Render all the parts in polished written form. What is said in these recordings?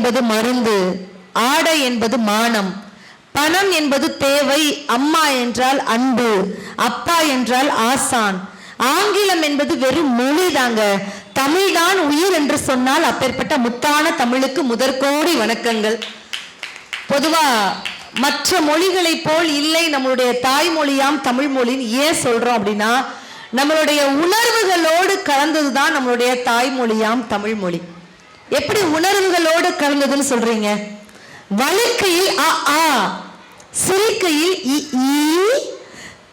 என்பது மருந்து, ஆடை என்பது மானம், பணம் என்பது தேவை, அம்மா என்றால் அன்பு, அப்பா என்றால் ஆசான், ஆங்கிலம் என்பது வெறும் மொழி தாங்க, தமிழ்தான் உயிர் என்று சொன்னால் அப்பேற்பட்ட முத்தான தமிழுக்கு முதற்கோடி வணக்கங்கள். பொதுவா மற்ற மொழிகளை போல் இல்லை நம்மளுடைய தாய்மொழியாம் தமிழ் மொழின்னு ஏன் சொல்றோம் அப்படின்னா, நம்மளுடைய உணர்வுகளோடு கலந்ததுதான் நம்மளுடைய தாய்மொழியாம் தமிழ் மொழி. எப்படி உணர்வுகளோடு கலந்ததுன்னு சொல்றீங்க? வழுக்கையில் அ ஆ, சிரிக்கையில் இ ஈ,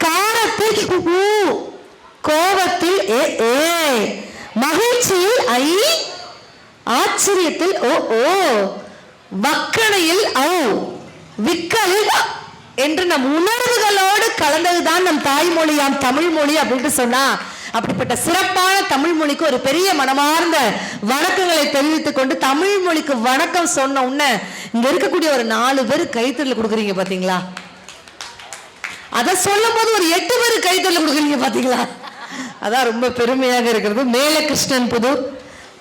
காரத்தில் ஊ, கோபத்தில் ஏ ஏ, மகிழ்ச்சியில் ஐ, ஆச்சரியத்தில் ஓ ஓ, வக்கணையில் ஔ, விக்கலில் என்று நம் உணர்வுகளோடு கலந்ததுதான் நம் தாய்மொழியாம் தமிழ் மொழி அப்படின்னு சொன்னா, அப்படிப்பட்ட சிறப்பான தமிழ் மொழிக்கு ஒரு பெரிய மனமார்ந்த வணக்கங்களை தெரிவித்துக் கொண்டு, தமிழ் மொழிக்கு வணக்கம் சொன்ன உடனே இங்க இருக்கக்கூடிய ஒரு 4 பேர் கைத்தறல் கொடுக்குறீங்க பாத்தீங்களா? அத சொல்லும் போது ஒரு 8 பேர் கைத்தறல் கொடுக்குறீங்க பாத்தீங்களா? அதான் ரொம்ப பெருமையாக இருக்கிறது. மேல கிருஷ்ணன் புதூர்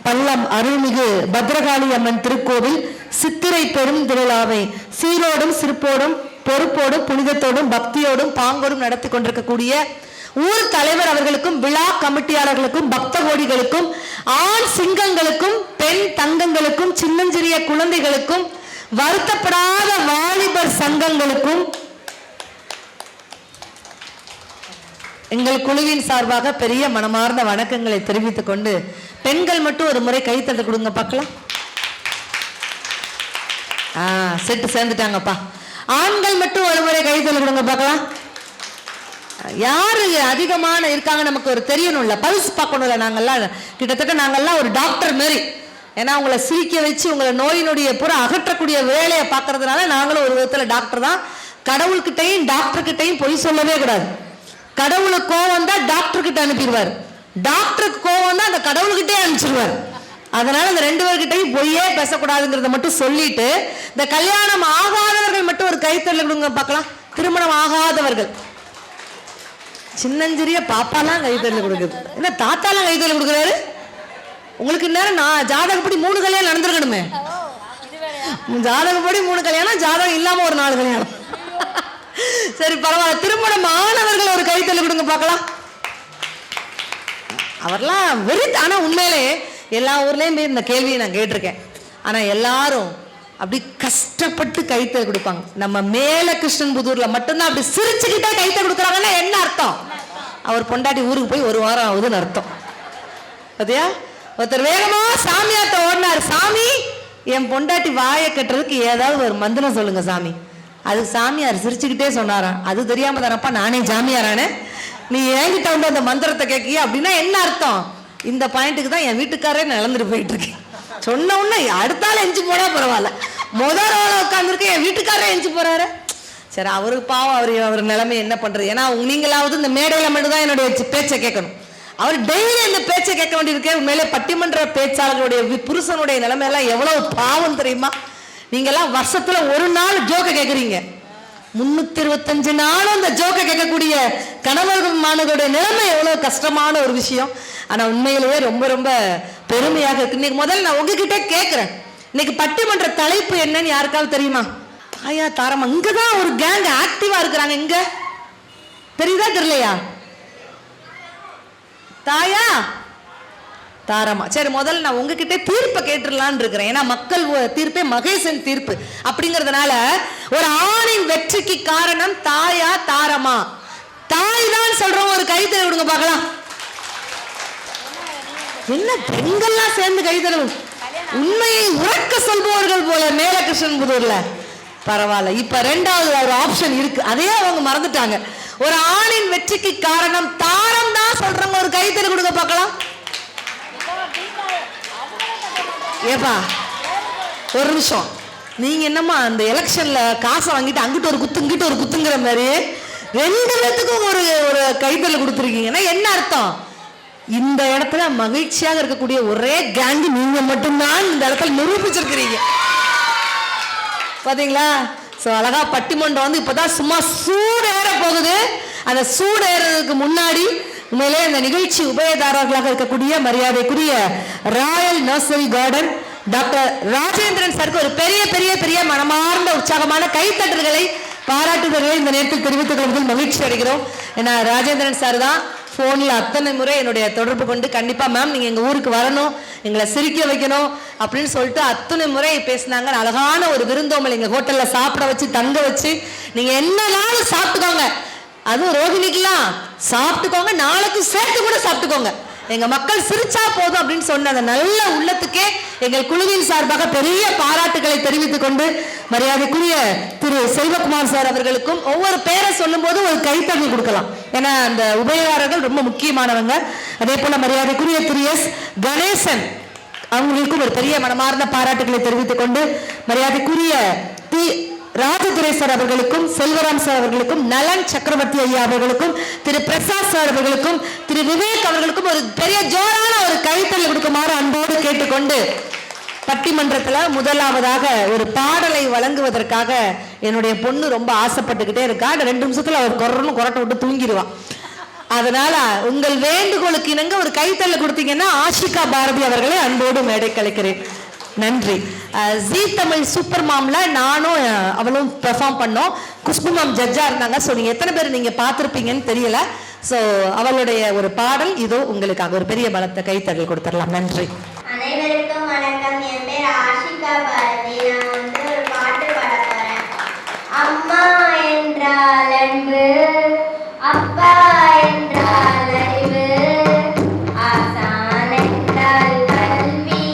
பள்ளம் அருள்மிகு பத்ரகாளி அம்மன் திருக்கோவில் சித்திரை பெரும் திருவிழாவை சீரோடும் சிறப்போடும் பொறுப்போடும் புனிதத்தோடும் பக்தியோடும் பாங்கோடும் நடத்தி கொண்டிருக்கக்கூடிய ஊர் தலைவர் அவர்களுக்கும், விழா கமிட்டியாளர்களுக்கும், பக்த கோடிகளுக்கும், ஆண் சிங்கங்களுக்கும், பெண் தங்கங்களுக்கும், சின்னஞ்சிறிய குழந்தைகளுக்கும், வருத்தப்படாத வாலிபர் சங்கங்களுக்கும் எங்கள் குழுவின் சார்பாக பெரிய மனமார்ந்த வணக்கங்களை தெரிவித்துக் கொண்டு, பெண்கள் மட்டும் ஒரு முறை கைத்தட்ட கொடுங்க பார்க்கலாம். செட்டு சேர்ந்துட்டாங்கப்பா. ஆண்கள் மட்டும் ஒரு முறை கைத்தட்ட கொடுங்க பார்க்கலாம். யாரு அதிகமான இருக்காங்க நமக்கு ஒரு தெரியணும்ல, பல்ஸ் பார்க்கணும்ல. நாங்கெல்லாம் கிட்டத்தட்ட நாங்கெல்லாம் ஒரு டாக்டர் மாரி. ஏன்னா உங்களை சிரிக்க வச்சு உங்களை நோயினுடைய புற அகற்றக்கூடிய வேலையை பார்க்கறதுனால நாங்களும் ஒரு விதத்துல டாக்டர் தான். கடவுள்கிட்டையும் டாக்டர் கிட்டையும் பொய் சொல்லவே கூடாது. கடவுளுக்கு கோவம் தான் டாக்டர் கிட்ட அனுப்பிடுவார், டாக்டருக்கு கோவம் தான் அந்த கடவுள்கிட்டே அனுப்பிச்சிருவார். அதனால இந்த 2 பேர்கிட்டையும் பொய்யே பேசக்கூடாதுங்கிறத மட்டும் சொல்லிட்டு, இந்த கல்யாணம் ஆகாதவர்கள் மட்டும் ஒரு கைத்தறல் கொடுங்க பார்க்கலாம். திருமணம் ஆகாதவர்கள், சின்னஞ்சிறிய பாப்பாலாம் கைத்தறல் கொடுக்குது. என்ன தாத்தாலாம் கைத்தறல் கொடுக்குறாரு? உங்களுக்கு நேரம் நான் ஜாதகப்படி 3 கல்யாணம் நடந்திருக்கணுமே. ஜாதகப்படி 3 கல்யாணம், ஜாதகம் இல்லாம ஒரு 4 கல்யாணம். சரி பரவாயில்ல. திருமணம் ஆனவர்கள் ஒரு கைத்தறல் கொடுங்க பார்க்கலாம். அவர்லாம் ஆனா உண்மையிலே எல்லா ஊர்லயும் போய் இந்த கேள்வியை நான் கேட்டிருக்கேன். ஆனா எல்லாரும் அப்படி கஷ்டப்பட்டு கைத்தறல் கொடுப்பாங்க. நம்ம மேல கிருஷ்ணன் புதூர்ல மட்டும்தான் அப்படி சிரிச்சுக்கிட்டே கைத்தறல் கொடுக்குறாங்கன்னா என்ன அர்த்தம்? அவர் பொண்டாட்டி ஊருக்கு போய் 1 வாரம் ஆகுதுன்னு அர்த்தம். பாத்தியா? ஒருத்தர் வேகமா சாமியார்ட்ட ஓடினார். சாமி, என் பொண்டாட்டி வாயை கட்டுறதுக்கு ஏதாவது ஒரு மந்திரம் சொல்லுங்க சாமி. அது சாமியார் சிரிச்சுக்கிட்டே சொன்னாராம், அது தெரியாம தானப்பா நானே சாமியாரானே, நீ என்கிட்ட வந்து அந்த மந்திரத்தை கேட்கிய அப்படின்னா என்ன அர்த்தம்? இந்த பாயிண்ட்டுக்கு தான் என் வீட்டுக்காரே நடந்துட்டு போயிட்டு இருக்கேன். சொன்ன உடனே அடுத்தால எஞ்சி போனா பரவாயில்ல, முதல் ரோல உட்காந்துருக்க என் வீட்டுக்காரே எஞ்சி போறாரு. சரி, அவருக்கு பாவம், அவர் நிலைமை என்ன பண்றது? ஏன்னா நீங்களாவது இந்த மேடையில மட்டும்தான் என்னுடைய பேச்சை கேட்கணும். அவர் டெய்லி இந்த பேச்சை கேட்க வேண்டியிருக்கே. உண்மையிலே பட்டிமன்ற பேச்சாளர்களுடைய புருஷனுடைய நிலைமையெல்லாம் எவ்வளவு பாவம் தெரியுமா? நீங்கெல்லாம் வருஷத்துல 1 நாள் ஜோக்க கேட்குறீங்க, 325 நாளும் இந்த ஜோக்க கேட்கக்கூடிய கணவர்கள் மாணவர்களுடைய நிலைமை எவ்வளவு கஷ்டமான ஒரு விஷயம். ஆனா உண்மையிலேயே ரொம்ப ரொம்ப பெருமையாக இருக்கு. இன்னைக்கு முதல்ல நான் உங்ககிட்ட கேட்கிறேன், இன்னைக்கு பட்டிமன்ற தலைப்பு என்னன்னு யாருக்காவது தெரியுமா? தாயா தாரமா. இங்கதான் ஒரு கேங் ஆக்டிவா இருக்கிறாங்க. இங்க தெரியுதா தெரியலையா? தாயா தாரமா. சரி, முதல்ல நான் உங்ககிட்ட தீர்ப்பை கேட்டுடலான்னு இருக்கிறேன். ஏன்னா மக்கள் தீர்ப்பே மகேசன் தீர்ப்பு அப்படிங்கிறதுனால, ஒரு ஆணின் வெற்றிக்கு காரணம் தாயா தாரமா? தாய் தான் சொல்றோம். ஒரு கைத்தறல் கொடுங்க பார்க்கலாம். என்ன பெண்கள்லாம் சேர்ந்து கைத்தறல்? உண்மையை உறக்க சொல்பவர்கள் போல மேல கிருஷ்ணன் புதூர்ல. பரவாயில்ல. இப்ப 2வது ஒரு ஆப்ஷன் இருக்கு, அதையே அவங்க மறந்துட்டாங்க. ஒரு ஆணின் வெற்றிக்கு காரணம் தாரம் தான் சொல்றாங்க. ஒரு கைத்தறல் கொடுங்க பார்க்கலாம். ஏப்பா ஒரு நிமிஷம், நீங்க என்னம்மா அந்த எலெக்ஷன்ல காசை வாங்கிட்டு அங்கிட்டு ஒரு குத்து இங்கிட்டு ஒரு குத்துங்கிற மாதிரி 2 பேத்துக்கும் ஒரு ஒரு கைத்தறல் கொடுத்துருக்கீங்கன்னா என்ன அர்த்தம்? இந்த இடத்துல மகிழ்ச்சியாக இருக்கக்கூடிய ஒரே கேங் நீங்க மட்டும்தான் இந்த இடத்துல நிரூபிச்சிருக்கிறீங்க. பாத்தீங்களா? சோ அழகா பட்டிமன்றம் வந்து இப்பதான் சும்மா சூடேற போகுது. அந்த சூடேறதுக்கு முன்னாடி உண்மையிலே இந்த நிகழ்ச்சி உபயதாரர்களாக இருக்கக்கூடிய மரியாதைக்குரிய Royal nursery garden doctor Rajendran சாருக்கு ஒரு பெரிய பெரிய பெரிய மனமார்ந்த உற்சாகமான கைத்தட்டல்களை பாராட்டுதல்களை இந்த நேரத்தில் தெரிவித்துக் கொள்வதில் மகிழ்ச்சி அடைகிறோம். ஏன்னா ராஜேந்திரன் சார் தான் ஃபோனில் அத்தனை முறை என்னுடைய தொடர்பு கொண்டு கண்டிப்பாக மேம் நீங்கள் எங்கள் ஊருக்கு வரணும், எங்களை சிரிக்க வைக்கணும் அப்படின்னு சொல்லிட்டு அத்தனை முறை பேசினாங்க. அழகான ஒரு விருந்தோம்பல் எங்கள் ஹோட்டலில் சாப்பிட வச்சு தங்க வச்சு நீங்கள் என்னனாலும் சாப்பிட்டுக்கோங்க, அதுவும் ரோஹிணிக்கெல்லாம் சாப்பிட்டுக்கோங்க, நாளைக்கு சேர்த்து கூட சாப்பிட்டுக்கோங்க, எங்க மக்கள் சிரிச்சா போதும் அப்படின்னு சொன்ன அந்த நல்ல உள்ளத்துக்கே எங்கள் குழுவின் சார்பாக பெரிய பாராட்டுகளை தெரிவித்துக் கொண்டு மரியாதைக்குரிய திரு செல்வகுமார் சார் அவர்களுக்கும் ஒவ்வொரு பேரை சொல்லும் போது ஒரு கைத்தட்டல் கொடுக்கலாம். ஏன்னா அந்த உபயோகர்கள் ரொம்ப முக்கியமானவங்க. அதே போல மரியாதைக்குரிய திரு எஸ் கணேசன் அவங்களுக்கும் ஒரு பெரிய மனமார்ந்த பாராட்டுகளை தெரிவித்துக் கொண்டு மரியாதைக்குரிய தி ராஜதுரை சார் அவர்களுக்கும் செல்வராம் சார் அவர்களுக்கும் நலன் சக்கரவர்த்தி ஐயா அவர்களுக்கும் திரு பிரசாத் சார் அவர்களுக்கும் திரு விவேக் அவர்களுக்கும் ஒரு பெரிய ஜோரான ஒரு கைத்தட்டல் கொடுக்குமாறு அன்போடு கேட்டுக்கொண்டு பட்டிமன்றத்துல முதலாவதாக ஒரு பாடலை வழங்குவதற்காக என்னுடைய பொண்ணு ரொம்ப ஆசைப்பட்டுக்கிட்டே இருக்கா. 2 நிமிஷத்துல அவர் கொரட்டை விட்டு தூங்கிடுவான். அதனால உங்கள் வேண்டுகோளுக்கு இணங்க ஒரு கைத்தட்டல் கொடுத்தீங்கன்னா ஆஷிகா பாரதி அவர்களை அன்போடு மேடை கலைக்கிறேன். நன்றி. ஜீ தமிழ் சூப்பர் மாம்ல நானும் அவளும் பெர்ஃபார்ம் பண்ணோம். குஷ்பு மேம் ஜட்ஜா இருந்தாங்க. ஸோ நீங்க எத்தனை பேர் நீங்க பார்த்துருப்பீங்கன்னு தெரியல. ஸோ அவளுடைய ஒரு பாடல் இதோ உங்களுக்காக ஒரு பெரிய பலத்த கைத்தட்டல் கொடுத்துடலாம். நன்றி. அனைவருக்கும் வணக்கம். என் பேர் ஆஷிகா பாரதி. நான் ஒரு பாட்டு பாட போறேன். அம்மா என்றால் அன்பு, அப்பா என்றால் அறிவு, ஆசான் என்றால் கல்வி,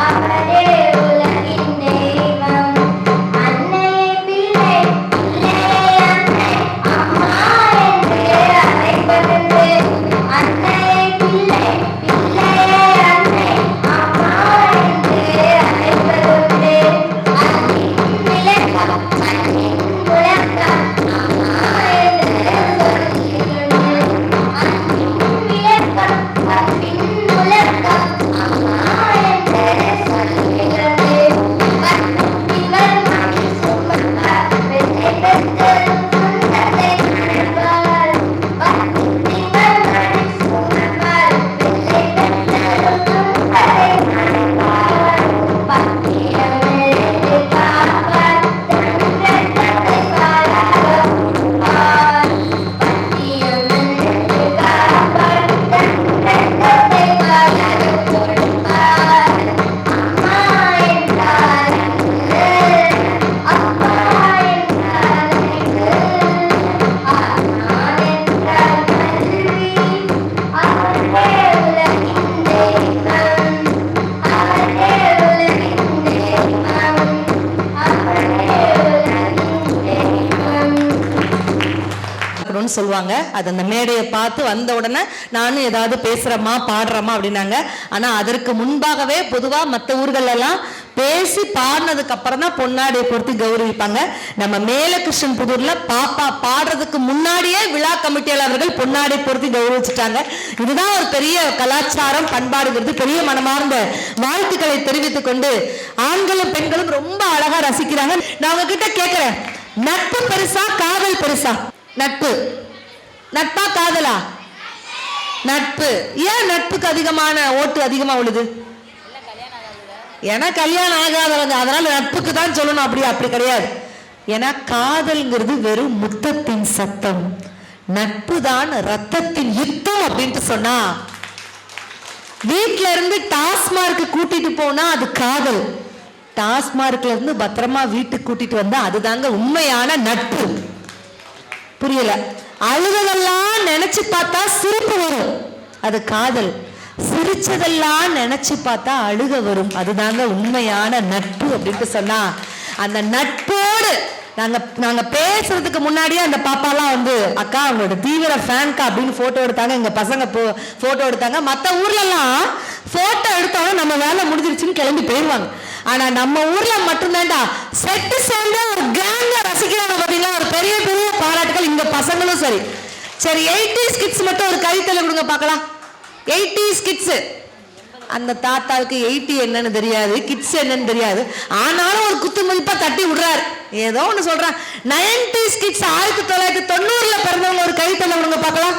அவரே உலகின் தெய்வம். அன்னையை பிள்ளை, பிள்ளையை அன்னை, அம்மா என்று அழைப்பதுண்டு. அன்னையை பிள்ளை, பிள்ளையை அன்னை, அம்மா என்று அழைப்பதுண்டு. அன்பின் விளக்கம், அன்பின் முழக்கம், அம்மா என்று சொல்லிக்கொண்டு. அன்பின் விளக்கம், அன்பின் முழக்கம், அம்மா என்று சொல்லிக்கொண்டு. இவர் மணி சுமப்பார், வெள்ளை பெற்று சொந்தத்தை மணப்பார். இவர் மணி சுமப்பார், வெள்ளை பெற்று சொந்தத்தை மணப்பார். பத்திரமிருந்து காப்பார், தன்றத்தை பாராட்டுவார். பத்திரமிருந்து காப்பார், தன்றத்தை பாராட்டுவார். அம்மா என்றால் அன்பு, அப்பா என்றால் அறிவு, ஆசான் என்றால் கல்வி, அவரே உலகின் தெய்வம். அவரே உலகின் தெய்வம். அவரே உலகின் தெய்வம். சொல்லுவாங்க. அது அந்த மேடையை பார்த்து வந்த உடனே நானும் ஏதாவது பேசுறமா பாடுறமா அப்படின்னாங்க. ஆனா அதற்கு முன்பாகவே பொதுவா மற்ற ஊர்கள் எல்லாம் பேசி பாடினதுக்கு அப்புறம் தான் பொன்னாடியை பொறுத்து கௌரவிப்பாங்க. நம்ம மேலகிருஷ்ணன் புதூர்ல பாப்பா பாடுறதுக்கு முன்னாடியே விழா கமிட்டியாளர்கள் பொன்னாடை பொறுத்து கௌரவிச்சுட்டாங்க. இதுதான் ஒரு பெரிய கலாச்சாரம், பண்பாடுங்கிறது. பெரிய மனமார்ந்த வாழ்த்துக்களை தெரிவித்துக் கொண்டு ஆண்களும் பெண்களும் ரொம்ப அழகா ரசிக்கிறாங்க. நான் உங்ககிட்ட கேட்கிறேன், நட்பு பெருசா காதல் பெருசா? நட்பு. நட்பா காதலா? நட்பு. ஏன் நட்புக்கு அதிகமான ஓட்டு அதிகமா உள்ளது? ஏன்னா கல்யாணம் ஆகாதவங்க, அதனால நட்புக்கு தான் சொல்லணும். அப்படி கிடையாது. ஏன்னா காதல்ங்கிறது வெறும் முத்தத்தின் சத்தம், நட்பு தான் ரத்தத்தின் யுத்தம் அப்படின்ட்டு சொன்னா, வீட்டுல இருந்து டாஸ்மார்க்கு கூட்டிட்டு போனா அது காதல், டாஸ்மார்க்ல இருந்து பத்திரமா வீட்டுக்கு கூட்டிட்டு வந்தா அதுதாங்க உண்மையான நட்பு. புரியல? அழுததெல்லாம் நினைச்சு பார்த்தா சிரிப்பு வரும், அது காதல். சிரிச்சதெல்லாம் நினைச்சு பார்த்தா அழுக வரும், அதுதாங்க உண்மையான நட்பு அப்படின்ட்டு சொன்னா, அந்த நட்போடு நாங்க பேசுறதுக்கு முன்னாடியே அந்த பாப்பாலாம் வந்து அக்கா அவங்களோட தீவிர ஃபேன்கா அப்படின்னு போட்டோ எடுத்தாங்க. எங்க பசங்க போட்டோ எடுத்தாங்க. மற்ற ஊர்ல எல்லாம் போட்டோ எடுத்தாலும் நம்ம வேலை முடிஞ்சிருச்சுன்னு கிளம்பி போயிடுவாங்க. ஆனா நம்ம ஊர்ல மட்டும்தான்டா செட்டு சேர்ந்து ஒரு கேங்க ரசிக்கிறாங்க. பாத்தீங்களா? ஒரு பெரிய பெரிய பாராட்டுகள். இங்க பசங்களும் சரி. சரி 80s கிட்ஸ் மட்டும் ஒரு கைத்தல கொடுங்க பார்க்கலாம். 80s kids. அந்த தாத்தாவுக்கு 80 என்னன்னு தெரியாது, கிட்ஸ் என்னன்னு தெரியாது. ஆனாலும் ஒரு குத்து மதிப்பா தட்டி விடுறாரு. ஏதோ ஒண்ணு சொல்றான். 90s கிட்ஸ் 1990ல பிறந்தவங்க ஒரு கைத்தல கொடுங்க பார்க்கலாம்.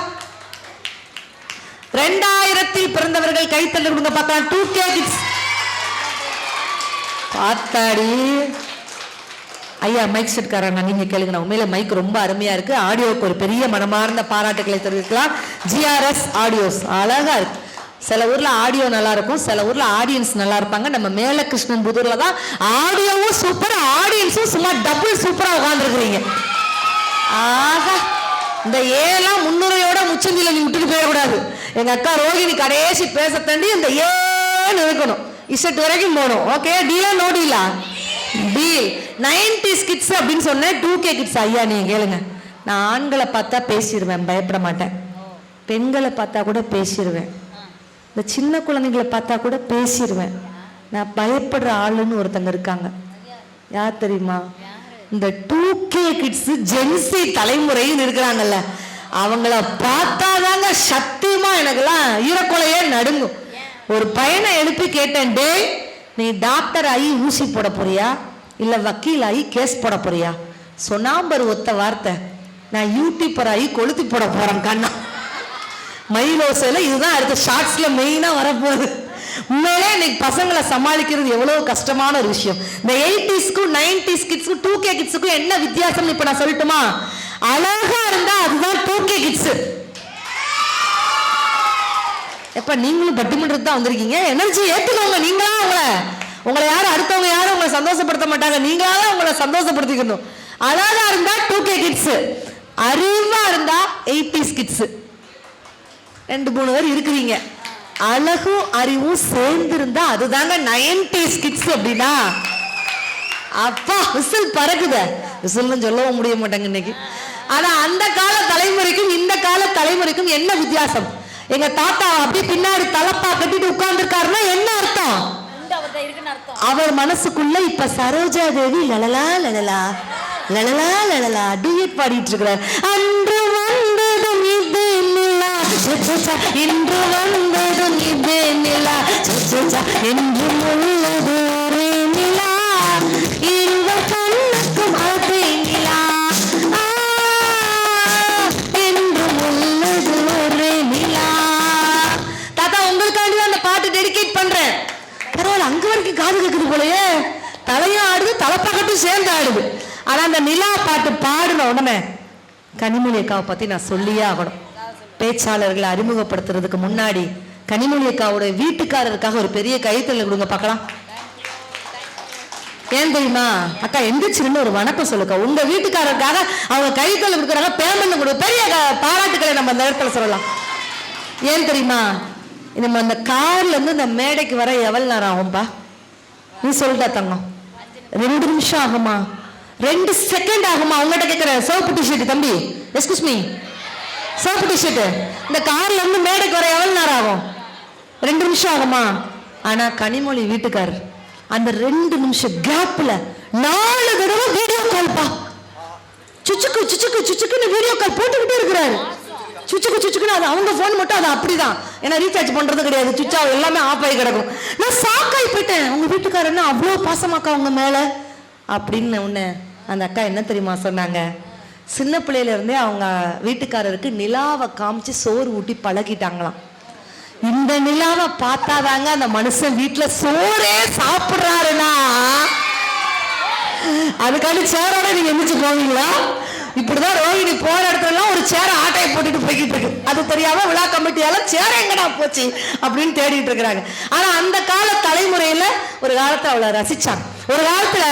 2000 பிறந்தவர்கள் கைத்தல கொடுங்க பார்க்கலாம். 2K கிட்ஸ் பார்த்தாடி ஐயா மைக் செட்காரண்ணா, நீங்க கேளுங்க. உண்மையில மைக் ரொம்ப அருமையா இருக்கு. ஆடியோக்கு ஒரு பெரிய மனமார்ந்த பாராட்டுகளை தெரிவிக்கலாம். GRS ஆடியோஸ் அழகா இருக்கு. சில ஊர்ல ஆடியோ நல்லா இருக்கும், சில ஊர்ல ஆடியன்ஸ் நல்லா இருப்பாங்க. நம்ம மேல கிருஷ்ணன் புதூர்ல தான் ஆடியோவும் சூப்பர், ஆடியன்ஸும் சும்மா டபுள் சூப்பரா உட்காந்துருக்குறீங்க. ஆஹா, இந்த ஏலாம் முன்னுரையோட முச்சந்தில நீ விட்டுட்டு போயிடக்கூடாது. எங்க அக்கா ரோகிணி கடைசி பேச தாண்டி இந்த ஏன்னு இருக்கணும், இசட் வரைக்கும் போகணும். ஓகே, டீலா நோ டீலா? டீல். 90s கிட்ஸ் அப்படின்னு சொன்னேன். 2K கிட்ஸ் ஐயா நீங்க கேளுங்க. நான் ஆண்களை பார்த்தா பேசிடுவேன், பயப்பட மாட்டேன். பெண்களை பார்த்தா கூட பேசிடுவேன். இந்த சின்ன குழந்தைங்களை பார்த்தா கூட பேசிடுவேன். நான் பயப்படுற ஆளுன்னு ஒருத்தங்க இருக்காங்க. யார் தெரியுமா? இந்த 2K கிட்ஸ் ஜென்சி தலைமுறைன்னு இருக்கிறாங்கல்ல, அவங்கள பார்த்தாதாங்க சத்தியமா எனக்கெல்லாம் ஈரக்குலையே நடுங்கும். ஒரு பையனை எழுப்பி கேட்டேன், டே நீ டாக்டர் ஆகி ஊசி போட போறியா இல்ல வக்கீல் ஆகி கேஸ் போட போறியா? சொன்னாம்பர் ஒத்த வார்த்தை, நான் யூடியூபர் ஆகி கொளுத்தி போட போறேன் கண்ணா. மயிலோசையில இதுதான் அடுத்த ஷார்ட்ஸ்ல மெயினா வரப்போகுது. உண்மையிலே இன்னைக்கு பசங்களை சமாளிக்கிறது எவ்வளவு கஷ்டமான ஒரு விஷயம். இந்த 80ஸ்க்கும் 90s கிட்ஸ்க்கும் 2K கிட்ஸுக்கும் என்ன வித்தியாசம் இப்ப நான் சொல்லட்டுமா? அழகா இருந்தா அதுதான் 2K கிட்ஸ். எப்ப நீங்களும் பட்டிமன்றத்து தான் வந்திருக்கீங்க, எனர்ஜி ஏத்துக்கோங்க. நீங்களா உங்களை யாரும் அடுத்தவங்க யாரும் உங்களை சந்தோஷப்படுத்த மாட்டாங்க, நீங்களா உங்களை சந்தோஷப்படுத்திக்கணும். அழகா இருந்தா 2K கிட்ஸ், அறிவா இருந்தா 80s கிட்ஸ். 2-3 பேர் இருக்கிறீங்க. அழகும் அறிவும் சேர்ந்து இருந்தா அதுதாங்க 90s கிட்ஸ். அப்படின்னா அப்பா விசில் பறக்குத, விசில்னு சொல்லவும் முடிய மாட்டாங்க இன்னைக்கு. ஆனா அந்த கால தலைமுறைக்கும் இந்த கால தலைமுறைக்கும் என்ன வித்தியாசம்? எங்க தாத்தா அப்படி பின்னாடி தலப்பா கட்டிட்டு உட்கார்ந்து இருக்காருன்னா என்ன அர்த்தம்? அவர் மனசுக்குள்ள இப்ப சரோஜா தேவி லலலா லலலா லலலா லலலா டூயட் பாடிட்டு இருக்கிறார். அன்று வந்ததும் இது நிலா, இன்று வந்ததும் இது நிலா, என்று உள்ளது ஒரே நிலா, இந்த கண்ணுக்கும் அதே நிலா, என்று உள்ளது ஒரே நிலா. தாத்தா உங்களுக்காண்டி அந்த பாட்டு டெடிகேட் பண்றேன். பரவாயில்ல, அங்க வரைக்கும் காது கேக்குது போலயே. தலையும் ஆடுது, தலைப்பாக்கட்டும் சேர்ந்து ஆடுது. ஆனா அந்த நிலா பாட்டு பாடுன உடனே கனிமொழி அக்காவை பத்தி நான் சொல்லியே ஆகணும். பேச்சாளர்களை அறிமுகப்படுத்துறதுக்கு முன்னாடி கனிமொழி அக்காவோட வீட்டுக்காரருக்காக ஒரு பெரிய கைத்தறல் கொடுங்க பார்க்கலாம். ஏன் தெரியுமா? அக்கா எந்திரிச்சிருந்து ஒரு வணக்கம் சொல்லுக்கா. உங்க வீட்டுக்காரருக்காக அவங்க கைத்தறல் கொடுக்குறாங்க, பேமெண்ட் கொடு. பெரிய பாராட்டுக்களை நம்ம அந்த இடத்துல சொல்லலாம். ஏன் தெரியுமா? நம்ம அந்த கார்ல இருந்து இந்த மேடைக்கு வர எவ்வளவு நேரம் ஆகும்பா? நீ சொல்லிட்டா தங்கம். 2 நிமிஷம் ஆகுமா? 2 செகண்ட் ஆகுமா? உங்ககிட்ட கேட்கிற சோப்பு டிஷர்ட் தம்பி, எஸ்கூஸ் மீ, சோப்பு டிஷர்ட் இந்த கார்ல இருந்து மேடைக்கு வர எவ்வளவு நேரம் ஆகும்? 2 நிமிஷம் ஆகுமா? ஆனா கனிமொழி வீட்டுக்காரர் அந்த 2 நிமிஷம் கேப்ல 4 தடவை வீடியோ கால்பா. சுச்சுக்கு சுச்சுக்கு சுச்சுக்குன்னு வீடியோ கால் போட்டுக்கிட்டே இருக்கிறாரு. சுச்சுக்கு சுச்சுக்குன்னு அது அவங்க போன் மட்டும் அது அப்படிதான், ஏன்னா ரீசார்ஜ் பண்றது கிடையாது, சுவிட்ச் ஆஃப் எல்லாமே ஆஃப் ஆகி கிடக்கும். நான் ஷாக்காய் போயிட்டேன். உங்க வீட்டுக்காரன்னு அவ்வளோ பாசமாக்கா உங்க மேல அப்படின்னு. உடனே அந்த அக்கா என்ன தெரியுமா சொன்னாங்க? சின்ன பிள்ளையில இருந்தே அவங்க வீட்டுக்காரருக்கு நிலாவை காமிச்சு சோறு ஊட்டி பழகிட்டாங்களாம். இந்த நிலாவை பார்த்தாதாங்க அந்த மனுஷன் வீட்டுல சோறே சாப்பிடுறாருன்னா அதுக்காண்டி சேரோட நீங்க எந்திரிச்சு போவீங்களா? இப்படிதான் ரோஹிணி போற இடத்துல ஒரு சேர ஆட்டையை போட்டுட்டு போய்கிட்டு இருக்கு. அது தெரியாம விழா கமிட்டியால சேர எங்கடா போச்சு அப்படின்னு தேடிட்டு இருக்கிறாங்க. ஆனா அந்த கால தலைமுறையில ஒரு காலத்துல அவளை ரசிச்சாங்க. ஒரு காலத்துல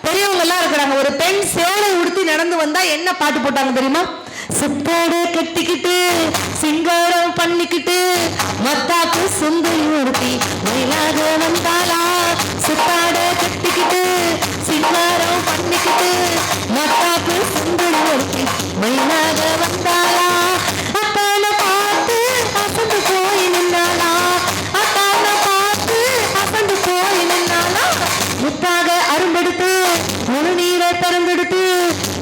பெரியவங்க எல்லாம் இருக்கிறாங்க. ஒரு பெண் சேலை உடுத்தி நடந்து வந்தா என்ன பாட்டு போட்டாங்க தெரியுமா? சித்தாடு கட்டிக்கிட்டு சிங்காரம் பண்ணிக்கிட்டு மத்தாப்பு சுந்தரி உடுத்தி மயிலாக வந்தாளா, சித்தாட கட்டிக்கிட்டு சிங்காரம் பண்ணிக்கிட்டு மத்தாப்பு சுந்தரி உடுத்தி மயிலாக வந்தாளா, அத்தான பார்த்து அசந்து போய் நின்னாளா, அத்தான பார்த்து அசந்து போய் நின்னாளா, முத்தாக அரும்பெடுத்து முழு நீரை திறந்தெடுத்து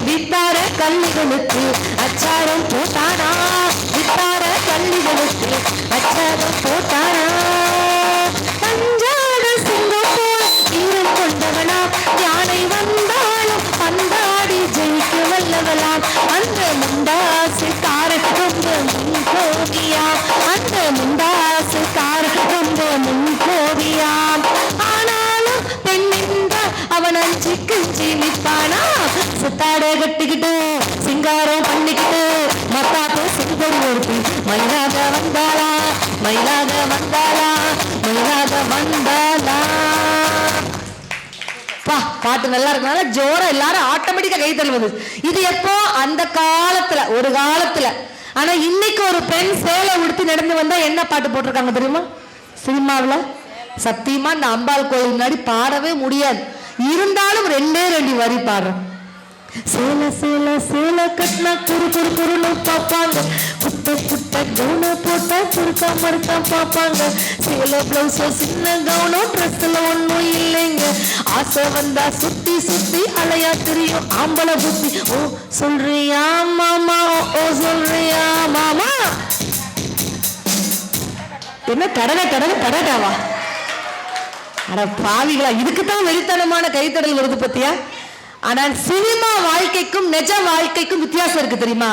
வித்தார கல்லிகளுக்கு அச்சாரம் போட்டானா, வித்தார கல்லிகளுக்கு அச்சாரம் போட்டானா, பஞ்சாட சிங்கம் போல் ஈரம் கொண்டவனா, யானை வந்தாலும் பந்தாடி ஜெயிக்க வல்லவலாம், அந்த முண்டாசுக்கார ரொம்ப முன்கோவியா, அந்த முண்டாசுக்கார ரொம்ப முன்கோவியா, ஆனாலும் பெண்ணின் கட்டிக்கிட்டு சிங்காரம் பண்ணிக்கிட்டு மத்தாப்பு சிங்கடி ஒருத்தி மயிலாக வந்தாளா மயிலாக வந்தாளா மயிலாக வந்தாளா. பாட்டு நல்லா இருக்கனால ஜோரா எல்லாரும் ஆட்டோமேட்டிக்கா கை தள்ளுவது. இது எப்போ அந்த காலத்துல ஒரு காலத்துல. ஆனா இன்னைக்கு ஒரு பெண் சேலை உடுத்தி நடந்து வந்தா என்ன பாட்டு போட்டிருக்காங்க தெரியுமா? சினிமாவில் சத்தியமா இந்த அம்பாள் கோயில் முன்னாடி பாடவே முடியாது. இருந்தாலும் ரெண்டே ரெண்டு வரி பாடுறேன். சேலை சேலை சேலை கட்டினா குறு குறு குறுன்னு பார்ப்பாங்க, குட்டை குட்டை கவுனை போட்டா குறுக்கா மறுக்கா பார்ப்பாங்க, சேலை பிளவுஸோ சின்ன கவுனோ ட்ரெஸ்ல ஒன்றும் இல்லைங்க, ஆசை வந்தா சுத்தி சுத்தி அலையா தெரியும் ஆம்பளை புத்தி. ஓ சொல்றியா மாமா, ஓ சொல்றியா மாமா. என்ன கடலை கடலை கடடாவா? அட பாவிகளா, இதுக்குத்தான் வெறித்தனமான கைத்தடல் வருது பத்தியா? ஆனால் சினிமா வாழ்க்கைக்கும் நிஜ வாழ்க்கைக்கும் வித்தியாசம் இருக்கு தெரியுமா?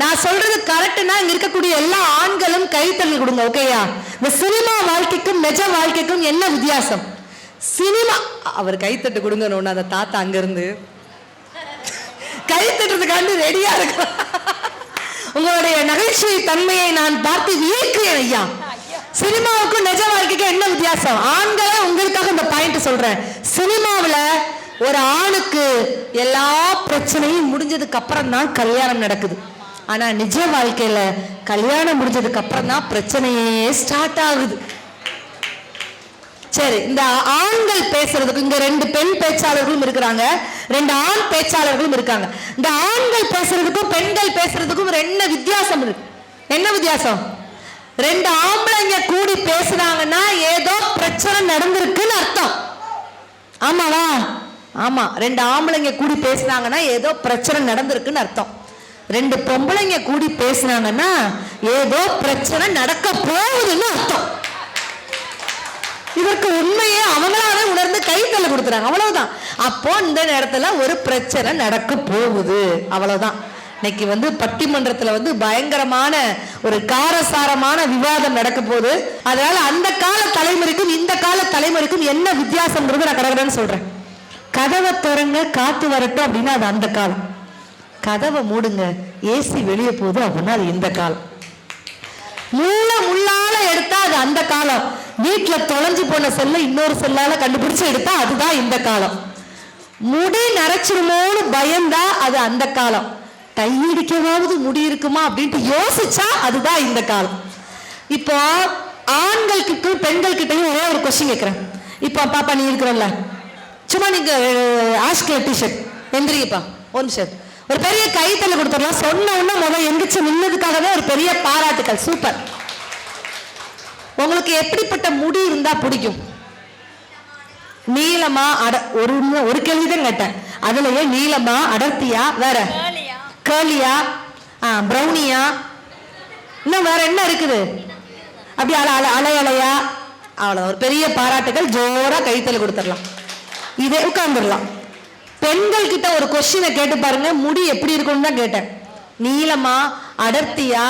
நான் சொல்றது கரெக்ட்னா இங்க இருக்கக்கூடிய எல்லா ஆண்களும் கைத்தடல் கொடுங்க, ஓகேயா? இந்த சினிமா வாழ்க்கைக்கும் நிஜ வாழ்க்கைக்கும் என்ன வித்தியாசம்? சினிமா அவர் கைத்தட்டு கொடுங்கன்னு அந்த தாத்தா அங்க இருந்து கைத்தட்டுறதுக்காண்டி ரெடியா இருக்கு. உங்களுடைய நகைச்சுவை தன்மையை நான் பார்த்து வியக்கிறேன் ஐயா. சினிமாவுக்கும் நிஜ வாழ்க்கைக்கும் என்ன வித்தியாசம்? ஆண்களை உங்களுக்காக இந்த பாயிண்ட் சொல்றேன். சினிமாவில் ஒரு ஆணுக்கு எல்லா பிரச்சனையும் முடிஞ்சதுக்கு அப்புறம் தான் கல்யாணம் நடக்குது. ஆனா நிஜ வாழ்க்கையில கல்யாணம் முடிஞ்சதுக்கு அப்புறம் தான் பிரச்சனையே ஸ்டார்ட் ஆகுது. சரி, இந்த ஆண்கள் பேசுறதுக்கு இங்க ரெண்டு பெண் பேச்சாளர்களும் இருக்கிறாங்க, ரெண்டு ஆண் பேச்சாளர்களும் இருக்காங்க. இந்த ஆண்கள் பேசுறதுக்கும் பெண்கள் பேசுறதுக்கும் என்ன வித்தியாசம் இருக்கு? என்ன வித்தியாசம்? ரெண்டு ஆம்பளைங்க கூடி பேசுறாங்கன்னா ஏதோ பிரச்சனை நடந்திருக்குன்னு அர்த்தம். ஆமாவா? ஆமா, ரெண்டு ஆம்பளைங்க கூடி பேசுனாங்கன்னா ஏதோ பிரச்சனை நடந்திருக்குன்னு அர்த்தம். ரெண்டு பொம்பளைங்க கூடி பேசுனாங்கன்னா ஏதோ பிரச்சனை நடக்க போகுதுன்னு அர்த்தம். இதற்கு உண்மையே அவங்களாவே உணர்ந்து கைத்தல கொடுக்குறாங்க, அவ்வளவுதான். அப்போ இந்த நேரத்துல ஒரு பிரச்சனை நடக்க போகுது, அவ்வளவுதான். இன்னைக்கு பட்டிமன்றத்துல பயங்கரமான ஒரு காரசாரமான விவாதம் நடக்க போகுது. அதனால அந்த கால தலைமுறைக்கும் இந்த கால தலைமுறைக்கும் என்ன வித்தியாசம்ன்றது நான் கடகடன்னு சொல்றேன். கதவை திறங்க காத்து வரட்டும் அப்படின்னா அது அந்த காலம். கதவை மூடுங்க ஏசி வெளியே போகுது அப்படின்னா அது இந்த காலம். முள்ளால எடுத்தா அது அந்த காலம். வீட்டுல தொலைஞ்சு போன செல்ல இன்னொரு செல்லால கண்டுபிடிச்சு எடுத்தா அதுதான் இந்த காலம். முடி நரைச்சிருமோன்னு பயந்தா அது அந்த காலம். கையடிக்கவாவது முடி இருக்குமா அப்படின்ட்டு யோசிச்சா அதுதான் இந்த காலம். இப்போ ஆண்கள் கிட்டும் பெண்கள் கிட்டையும் ஒரே ஒரு கொஸ்டின் கேட்கிறேன். இப்போ பாப்பா நீ இருக்கிறல்ல, சும்மா நீங்க ஆஷ்கே டிஷர்ட் எந்திரிப்பா ஒரு நிமிஷம், ஒரு பெரிய கைத்தல கொடுத்துடலாம். சொன்ன உடனே முதல் எந்திரிச்சு நின்னதுக்காகவே ஒரு பெரிய பாராட்டுக்கள், சூப்பர். உங்களுக்கு எப்படிப்பட்ட முடி இருந்தா பிடிக்கும்? நீளமா ஒரு கேள்விதான் கேட்டேன். அதுலயே நீளமா, அடர்த்தியா, வேற கேர்லியா, பிரௌனியா, இன்னும் வேற என்ன இருக்குது? அப்படி அலையா? அவ்வளவு ஒரு பெரிய பாராட்டுகள், ஜோரா கைத்தல கொடுத்துடலாம். இதே உட்கார்ந்துடலாம். பெண்கள் கிட்ட ஒரு கொஸ்டினை கேட்டு பாருங்க, முடி எப்படி இருக்கும்னு தான் கேட்டேன். நீளமா, அடர்த்தியா,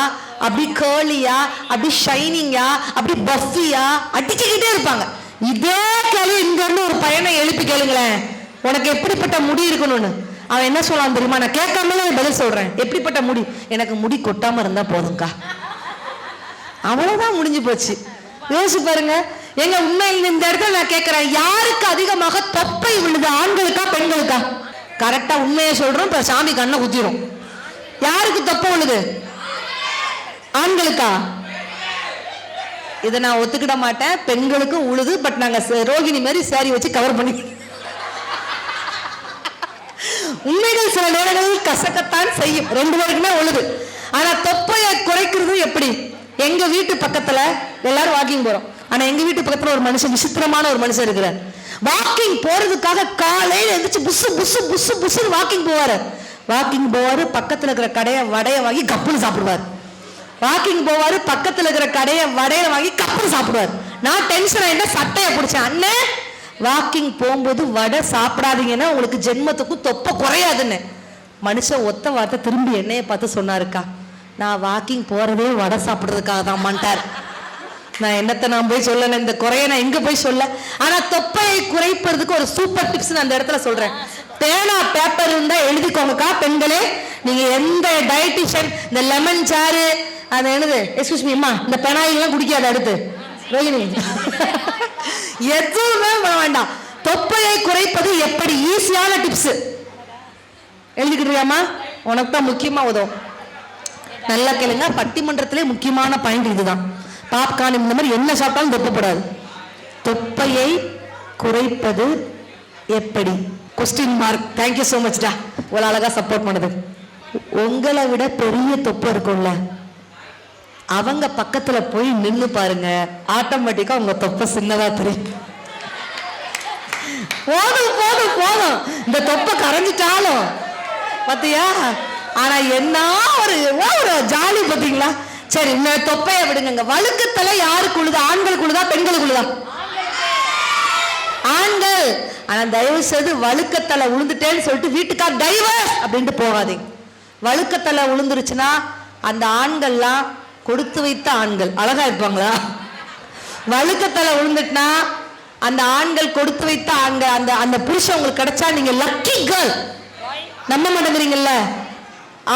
அப்படி கேர்லியா, அப்படி ஷைனிங்கா, அப்படி பஃபியா, அடிச்சுக்கிட்டே இருப்பாங்க. இதே கேள்வி இங்க இருந்து ஒரு பையனை எழுப்பி கேளுங்களேன், உனக்கு எப்படிப்பட்ட முடி இருக்கணும்னு. அவன் என்ன சொல்லலாம் தெரியுமா? நான் கேட்காமலே பதில் சொல்றேன். எப்படிப்பட்ட முடி? எனக்கு முடி கொட்டாம இருந்தா போதும்க்கா. அவ்வளவுதான், முடிஞ்சு போச்சு. யோசிச்சு பாருங்க. எங்க உண்மையில் இந்த இடத்துல நான் கேட்கிறேன், யாருக்கு அதிகமாக தொப்பை விழுது, ஆண்களுக்கா பெண்களுக்கா? கரெக்டா உண்மையை சொல்றோம், இப்ப சாமி கண்ணை குத்திரும். யாருக்கு தொப்பை விழுது? ஆண்களுக்கா? இதை நான் ஒத்துக்கிட மாட்டேன். பெண்களுக்கும் உழுது, பட் நாங்க ரோகிணி மாதிரி சாரி வச்சு கவர் பண்ணி. உண்மைகள் சில நேரங்களில் கசக்கத்தான் செய்யும், ரெண்டு பேருக்குமே உழுது. ஆனா தொப்பையை குறைக்கிறது எப்படி? எங்க வீட்டு பக்கத்துல எல்லாரும் வாக்கிங் போறோம். ஆனா எங்க வீட்டு பக்கத்துல ஒரு மனுஷன், விசித்திரமான ஒரு மனுஷன் இருக்கிறார். வாக்கிங் போறதுக்காக காலையில எழுந்திரிச்சு புசு புசு புசு புசு வாக்கிங் போவாரு. பக்கத்துல இருக்கிற வடைய வாங்கி கப்புன்னு சாப்பிடுவார். வாக்கிங் போவாரு, பக்கத்துல இருக்கிற வடைய வாங்கி கப்புன்னு சாப்பிடுவார். நான் டென்ஷன் ஆயிட்டா சட்டையை பிடிச்சேன், அண்ணே வாக்கிங் போகும்போது வடை சாப்பிடாதீங்கன்னா உங்களுக்கு ஜென்மத்துக்கும் தொப்பை குறையாதுன்னு. மனுஷன் ஒத்த வார்த்தை திரும்பி என்னைய பார்த்து சொன்னாருக்கா, நான் வாக்கிங் போறதே வடை சாப்பிடுறதுக்காக தான் மாட்டார். நான் என்னத்தை நான் போய் சொல்லணும், இந்த குறைய நான் எங்க போய் சொல்ல. ஆனா தொப்பையை குறைப்பதற்கு ஒரு சூப்பர் டிப்ஸ் நான் அந்த இடத்துல சொல்றேன். பேனா பேப்பர் இருந்தா எழுதிக்கோங்கக்கா பெண்களே. நீங்க எந்த டயட்டிஷியன் இந்த லெமன் சாறு அது என்னது எக்ஸ்கியூஸ் மீ அம்மா இந்த பெனாயிலாம் குடிக்காது அடுத்து ரோகிணி எதுவுமே பண்ண வேண்டாம். தொப்பையை குறைப்பது எப்படி ஈஸியான டிப்ஸ் எழுதிக்கிட்டியாமா? உனக்கு தான் முக்கியமா உதவும். நல்லா கேளுங்க, பட்டிமன்றத்திலே முக்கியமான பாயிண்ட் இதுதான். பாப்கார்ன் இந்த மாதிரி என்ன சாப்பிட்டாலும் தொப்பப்படாது. தொப்பையை குறைப்பது எப்படி? Question mark. Thank you so much டா, இவ்வளவு அழகா சப்போர்ட் பண்ணுது. உங்களை விட பெரிய தொப்பை இருக்கும்ல, அவங்க பக்கத்துல போய் நின்னு பாருங்க, ஆட்டோமேட்டிக்கா உங்க தொப்பை சின்னதா தெரியும். போதும் போதும் போதும், இந்த தொப்பை கரைஞ்சிட்டாலும் பாத்தியா? ஆனா என்ன ஒரு ஜாலி பாத்தீங்களா? சரி, இந்த தொப்பைய விடுங்க. வழுக்கத்தலை யாருக்கு உழுதா? ஆண்களுக்கு உழுதா பெண்களுக்கு உழுதா? ஆண்கள். ஆனா தயவு செய்து வழுக்கத்தலை உளுந்துட்டேன்னு சொல்லிட்டு வீட்டுக்கா டைவர்ஸ் அப்படின்ட்டு போகாதீங்க. வழுக்கத்தலை உளுந்துருச்சுன்னா அந்த ஆண்கள்லாம் கொடுத்து வைத்த ஆண்கள் அழகா இருப்பாங்களா? வழுக்கத்தலை உளுந்துட்டுனா அந்த ஆண்கள் கொடுத்து வைத்த ஆண்கள். அந்த அந்த புருஷன் உங்களுக்கு கிடைச்சா நீங்க லக்கி கேர்ள். நம்ப மாட்டேங்கிறீங்கல்ல?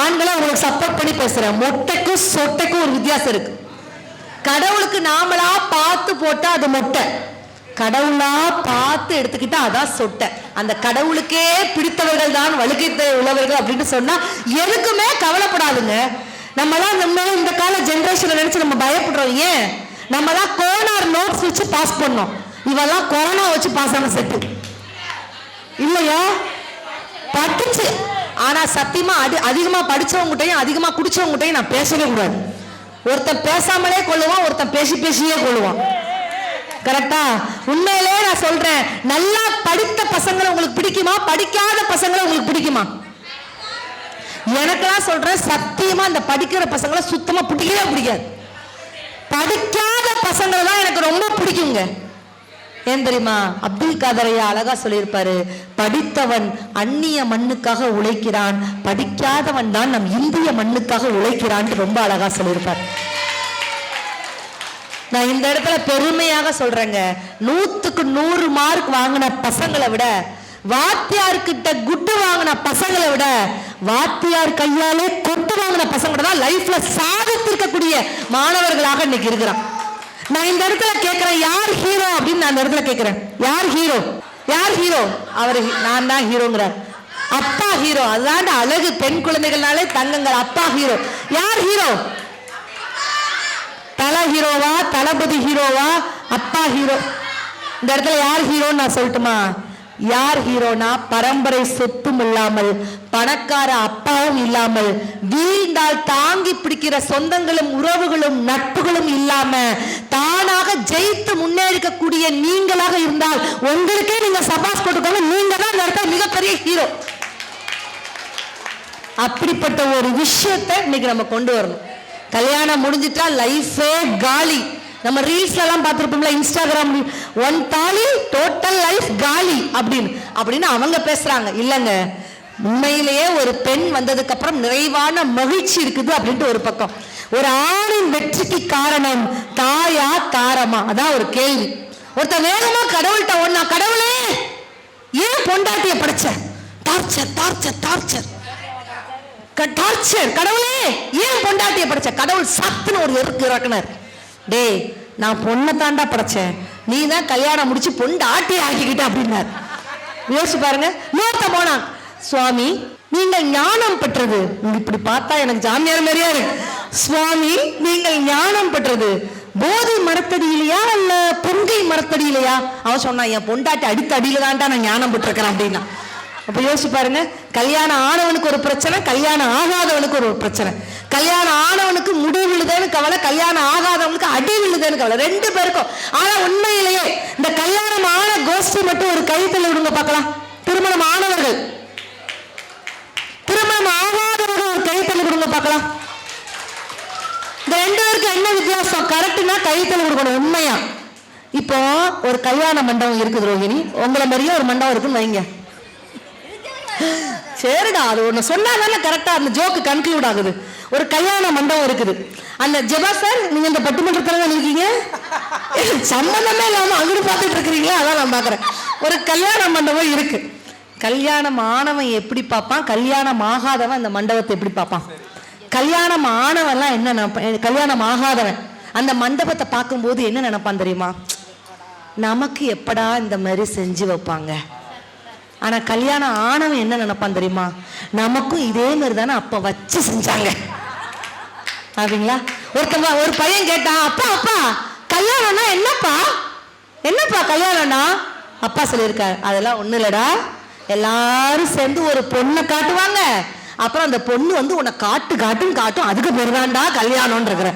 ஆண்களை உங்களுக்கு சப்போர்ட் பண்ணி பேசுறேன். மொட்டைக்கும் சொட்டைக்கும் ஒரு வித்தியாசம் இருக்கு. கடவுளுக்கு நாமளா பார்த்து போட்டா அது மொட்டை, கடவுளா பார்த்து எடுத்துக்கிட்டா அதான் சொட்டை. அந்த கடவுளுக்கே பிடித்தவர்கள் தான் வழுக்கை உள்ளவர்கள் அப்படின்னு சொன்னா எதுக்குமே கவலைப்படாதுங்க. நம்மலாம் இந்த கால ஜெனரேஷன் நினைச்சு நம்ம பயப்படுறோம். ஏன்? நம்ம தான் கோனார் நோட்ஸ் வச்சு பாஸ் பண்ணோம், இவெல்லாம் கொரோனா வச்சு பாஸ் ஆன செட்டு இல்லையா? பட்டுச்சு. ஆனா சத்தியமா அதிகமா படிச்சவங்ககிட்டையும் அதிகமா குடிச்சவங்ககிட்டையும் நான் பேசவே கூடாது. ஒருத்தன் பேசாமலே கொள்ளுவான், ஒருத்தன் பேசி பேசியே கொள்ளுவான். கரெக்டா? உண்மையிலே நான் சொல்றேன், நல்லா படித்த பசங்களை உங்களுக்கு பிடிக்குமா? படிக்காத பசங்களை உங்களுக்கு பிடிக்குமா? எனக்கெல்லாம் சொல்றேன் சத்தியமா இந்த படிக்கிற பசங்களை சுத்தமா பிடிக்கவே பிடிக்காது. படிக்காத பசங்களை தான் எனக்கு ரொம்ப பிடிக்குங்க. ஏன் தெரியுமா? அப்துல் காதர் ஐயா அழகா சொல்லியிருப்பாரு, படித்தவன் அந்நிய மண்ணுக்காக உழைக்கிறான், படிக்காதவன் தான் நம் இந்திய மண்ணுக்காக உழைக்கிறான் ரொம்ப அழகா சொல்லியிருப்பார். நான் இந்த இடத்துல பெருமையாக சொல்றேங்க, 100க்கு 100 மார்க் வாங்கின பசங்களை விட, வாத்தியார்கிட்ட குட்டு வாங்கின பசங்களை விட, வாத்தியார் கையாலே கொட்டு வாங்கின பசங்களை தான் லைஃப்ல சாதித்திருக்கக்கூடிய மாணவர்களாக இன்னைக்கு இருக்கிறான். நான் இந்த இடத்துல கேட்கிறேன், யார் ஹீரோ அப்படின்னு நான் இந்த இடத்துல கேட்கிறேன். யார் ஹீரோ? யார் ஹீரோ? அவரு நான் தான் ஹீரோங்கிற. அப்பா ஹீரோ. அதான் அழகு பெண் குழந்தைகள்னாலே தங்கங்கள். அப்பா ஹீரோ. யார் ஹீரோ? தலை ஹீரோவா, தளபதி ஹீரோவா, அப்பா ஹீரோ? இந்த இடத்துல யார் ஹீரோன்னு நான் சொல்லட்டுமா? யார் ஹீரோனா, பரம்பரை சொத்தும் இல்லாமல், பணக்கார அப்பாவும் இல்லாமல், வீழ்ந்தால் தாங்கி பிடிக்கிற சொந்தங்களும் உறவுகளும் நட்புகளும் இல்லாம தானாக ஜெயித்து முன்னேறிக்கக்கூடிய நீங்களாக இருந்தால் உங்களுக்கே நீங்க சபாஸ் போட்டுக்கோங்க, நீங்க தான் இந்த இடத்துல மிகப்பெரிய ஹீரோ. அப்படிப்பட்ட ஒரு விஷயத்தை இன்னைக்கு நம்ம கொண்டு வரணும். கல்யாணம் முடிஞ்சிட்டா லைஃபே காலி. நம்ம ரீல்ஸ்ல எல்லாம் பார்த்திருப்போம்ல, இன்ஸ்டாகிராம், ஒன் தாலி டோட்டல் லைஃப் காலி அப்படின்னு அவங்க பேசுறாங்க. இல்லங்க, உண்மையிலேயே ஒரு பெண் வந்ததுக்கு அப்புறம் நிறைவான மகிழ்ச்சி இருக்குது அப்படின்ட்டு ஒரு பக்கம். ஒரு ஆணின் வெற்றிக்கு காரணம் தாயா தாரமா? அதான் ஒரு கேள்வி. ஒருத்த வேகமா கடவுள்கிட்ட ஒன்னா, கடவுளே ஏன் பொண்டாட்டிய படைச்ச? Torture torture torture torture. கடவுளே ஏன் பொண்டாட்டிய படைச்ச? கடவுள் சத்துன்னு ஒரு இறக்குனர். டேய், நான் பொண்ணை தாண்டா படைச்சேன், நீ தான் கல்யாணம் முடிச்சு பொண்டாட்டி ஆக்கிக்கிட்ட அப்படின்னார். யோசிச்சு பாருங்க. நோத்த போனா, சுவாமி நீங்கள் ஞானம் பெற்றது, இப்படி பார்த்தா எனக்கு ஜாமியார் மாதிரியா இருக்கு. சுவாமி நீங்கள் ஞானம் பெற்றது போதி மரத்தடியிலையா இல்ல பொங்கை மரத்தடியிலையா? அவன் சொன்னான், என் பொண்டாட்டி அடுத்த அடியில தான்டா நான் ஞானம் பெற்றிருக்கிறேன் அப்படின்னா. அப்ப யோசிச்சு பாருங்க, கல்யாணம் ஆனவனுக்கு ஒரு பிரச்சனை, கல்யாணம் ஆகாதவனுக்கு ஒரு பிரச்சனை. கல்யாணம் ஆனவனுக்கு முடி விழுதேன்னு கவலை, கல்யாணம் ஆகாதவனுக்கு அடி விழுதேன்னு கவலை, ரெண்டு பேருக்கும். ஆனா உண்மையிலேயே இந்த கல்யாணம் ஆன கோஷ்டி மட்டும் ஒரு கைத்தல விடுங்க பார்க்கலாம். திருமணம் ஆனவர்கள், திருமணம் ஆகாதவர்கள் ஒரு கைத்தல விடுங்க பார்க்கலாம். இந்த ரெண்டு பேருக்கு என்ன வித்தியாசம்? கரெக்டுனா கைத்தல கொடுக்கணும். உண்மையா இப்போ ஒரு கல்யாண மண்டபம் இருக்குது ரோஹிணி, உங்களை மாதிரியே ஒரு மண்டபம் இருக்குன்னு வைங்க. சரிடா, அது ஒண்ணு சொன்னாதானே கரெக்டா அந்த ஜோக்கு கன்க்ளூட் ஆகுது. ஒரு கல்யாண மண்டபம் இருக்குது. அந்த ஜெபா சார், நீங்க இந்த பட்டிமன்றத்துல தான் இருக்கீங்க, சம்பந்தமே இல்லாம அங்கிட்டு பார்த்துட்டு இருக்கிறீங்களா? அதான் நான் பாக்குறேன். ஒரு கல்யாண மண்டபம் இருக்கு. கல்யாணம் ஆனவன் எப்படி பார்ப்பான், கல்யாணம் ஆகாதவன் அந்த மண்டபத்தை எப்படி பார்ப்பான்? கல்யாணம் ஆனவன்லாம் என்ன நினைப்பான், கல்யாணம் ஆகாதவன் அந்த மண்டபத்தை பார்க்கும்போது என்ன நினைப்பான் தெரியுமா? நமக்கு எப்படா இந்த மாதிரி செஞ்சு வைப்பாங்க. ஆனா கல்யாணம் ஆனவன் என்ன நினைப்பான் தெரியுமா? நமக்கும் இதே மாதிரி தானே அப்ப வச்சு செஞ்சாங்க. அப்படிங்களா? ஒரு பையன் கேட்டான், அப்பா அப்பா கல்யாணம்னா என்னப்பா, என்னப்பா கல்யாணம்னா? அப்பா சொல்லியிருக்காரு, அதெல்லாம் ஒண்ணு இல்லடா, எல்லாரும் சேர்ந்து ஒரு பொண்ணை காட்டுவாங்க, அப்புறம் அந்த பொண்ணு வந்து உன்னை காட்டுன்னு காட்டும், அதுக்கு பிறதாண்டா கல்யாணம்னு இருக்கிற.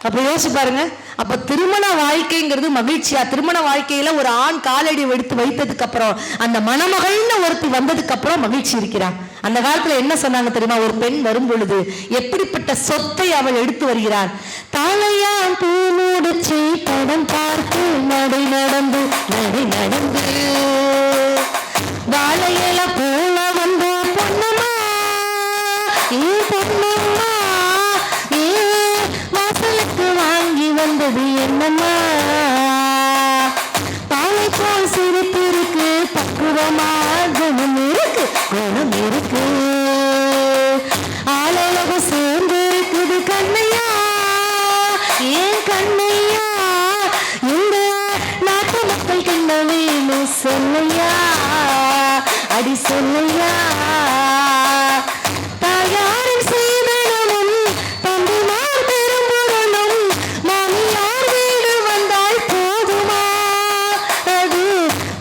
அப்ப யோசிச்சு பாருங்க. அப்ப திருமண வாழ்க்கைங்கிறது மகிழ்ச்சியா? திருமண வாழ்க்கையில ஒரு ஆண் காலடி எடுத்து வைத்ததுக்கு அப்புறம் அந்த மணமகள்னு ஒருத்தி வந்ததுக்கு அப்புறம் மகிழ்ச்சி இருக்கிறார். அந்த காலத்துல என்ன சொன்னாங்க தெரியுமா? ஒரு பெண் வரும் பொழுது எப்படிப்பட்ட சொத்தை அவள் எடுத்து வருகிறார். தாளையான் பூ முடிச்சு படம் பார்த்து நடை நடந்து வாழையில போல வந்து பொண்ணுமா பொண்ணுமா வாசலுக்கு வாங்கி வந்தது என்னம்மா, பாலை போல் சிரித்திருக்கு, பக்குவமா குணம் இருக்கு ஆளழகு சேர்ந்து இருக்குது கண்ணையா, ஏன் கண்ணையா, இந்த நாட்டு மக்கள் கிண்ண வேணும் சொல்லையா, அடி சொல்லையா. தாயாரின் சீதனமும் தம்பிமார் பெரும்புறனும் மாமியார் வீடு வந்தால் போதுமா, அது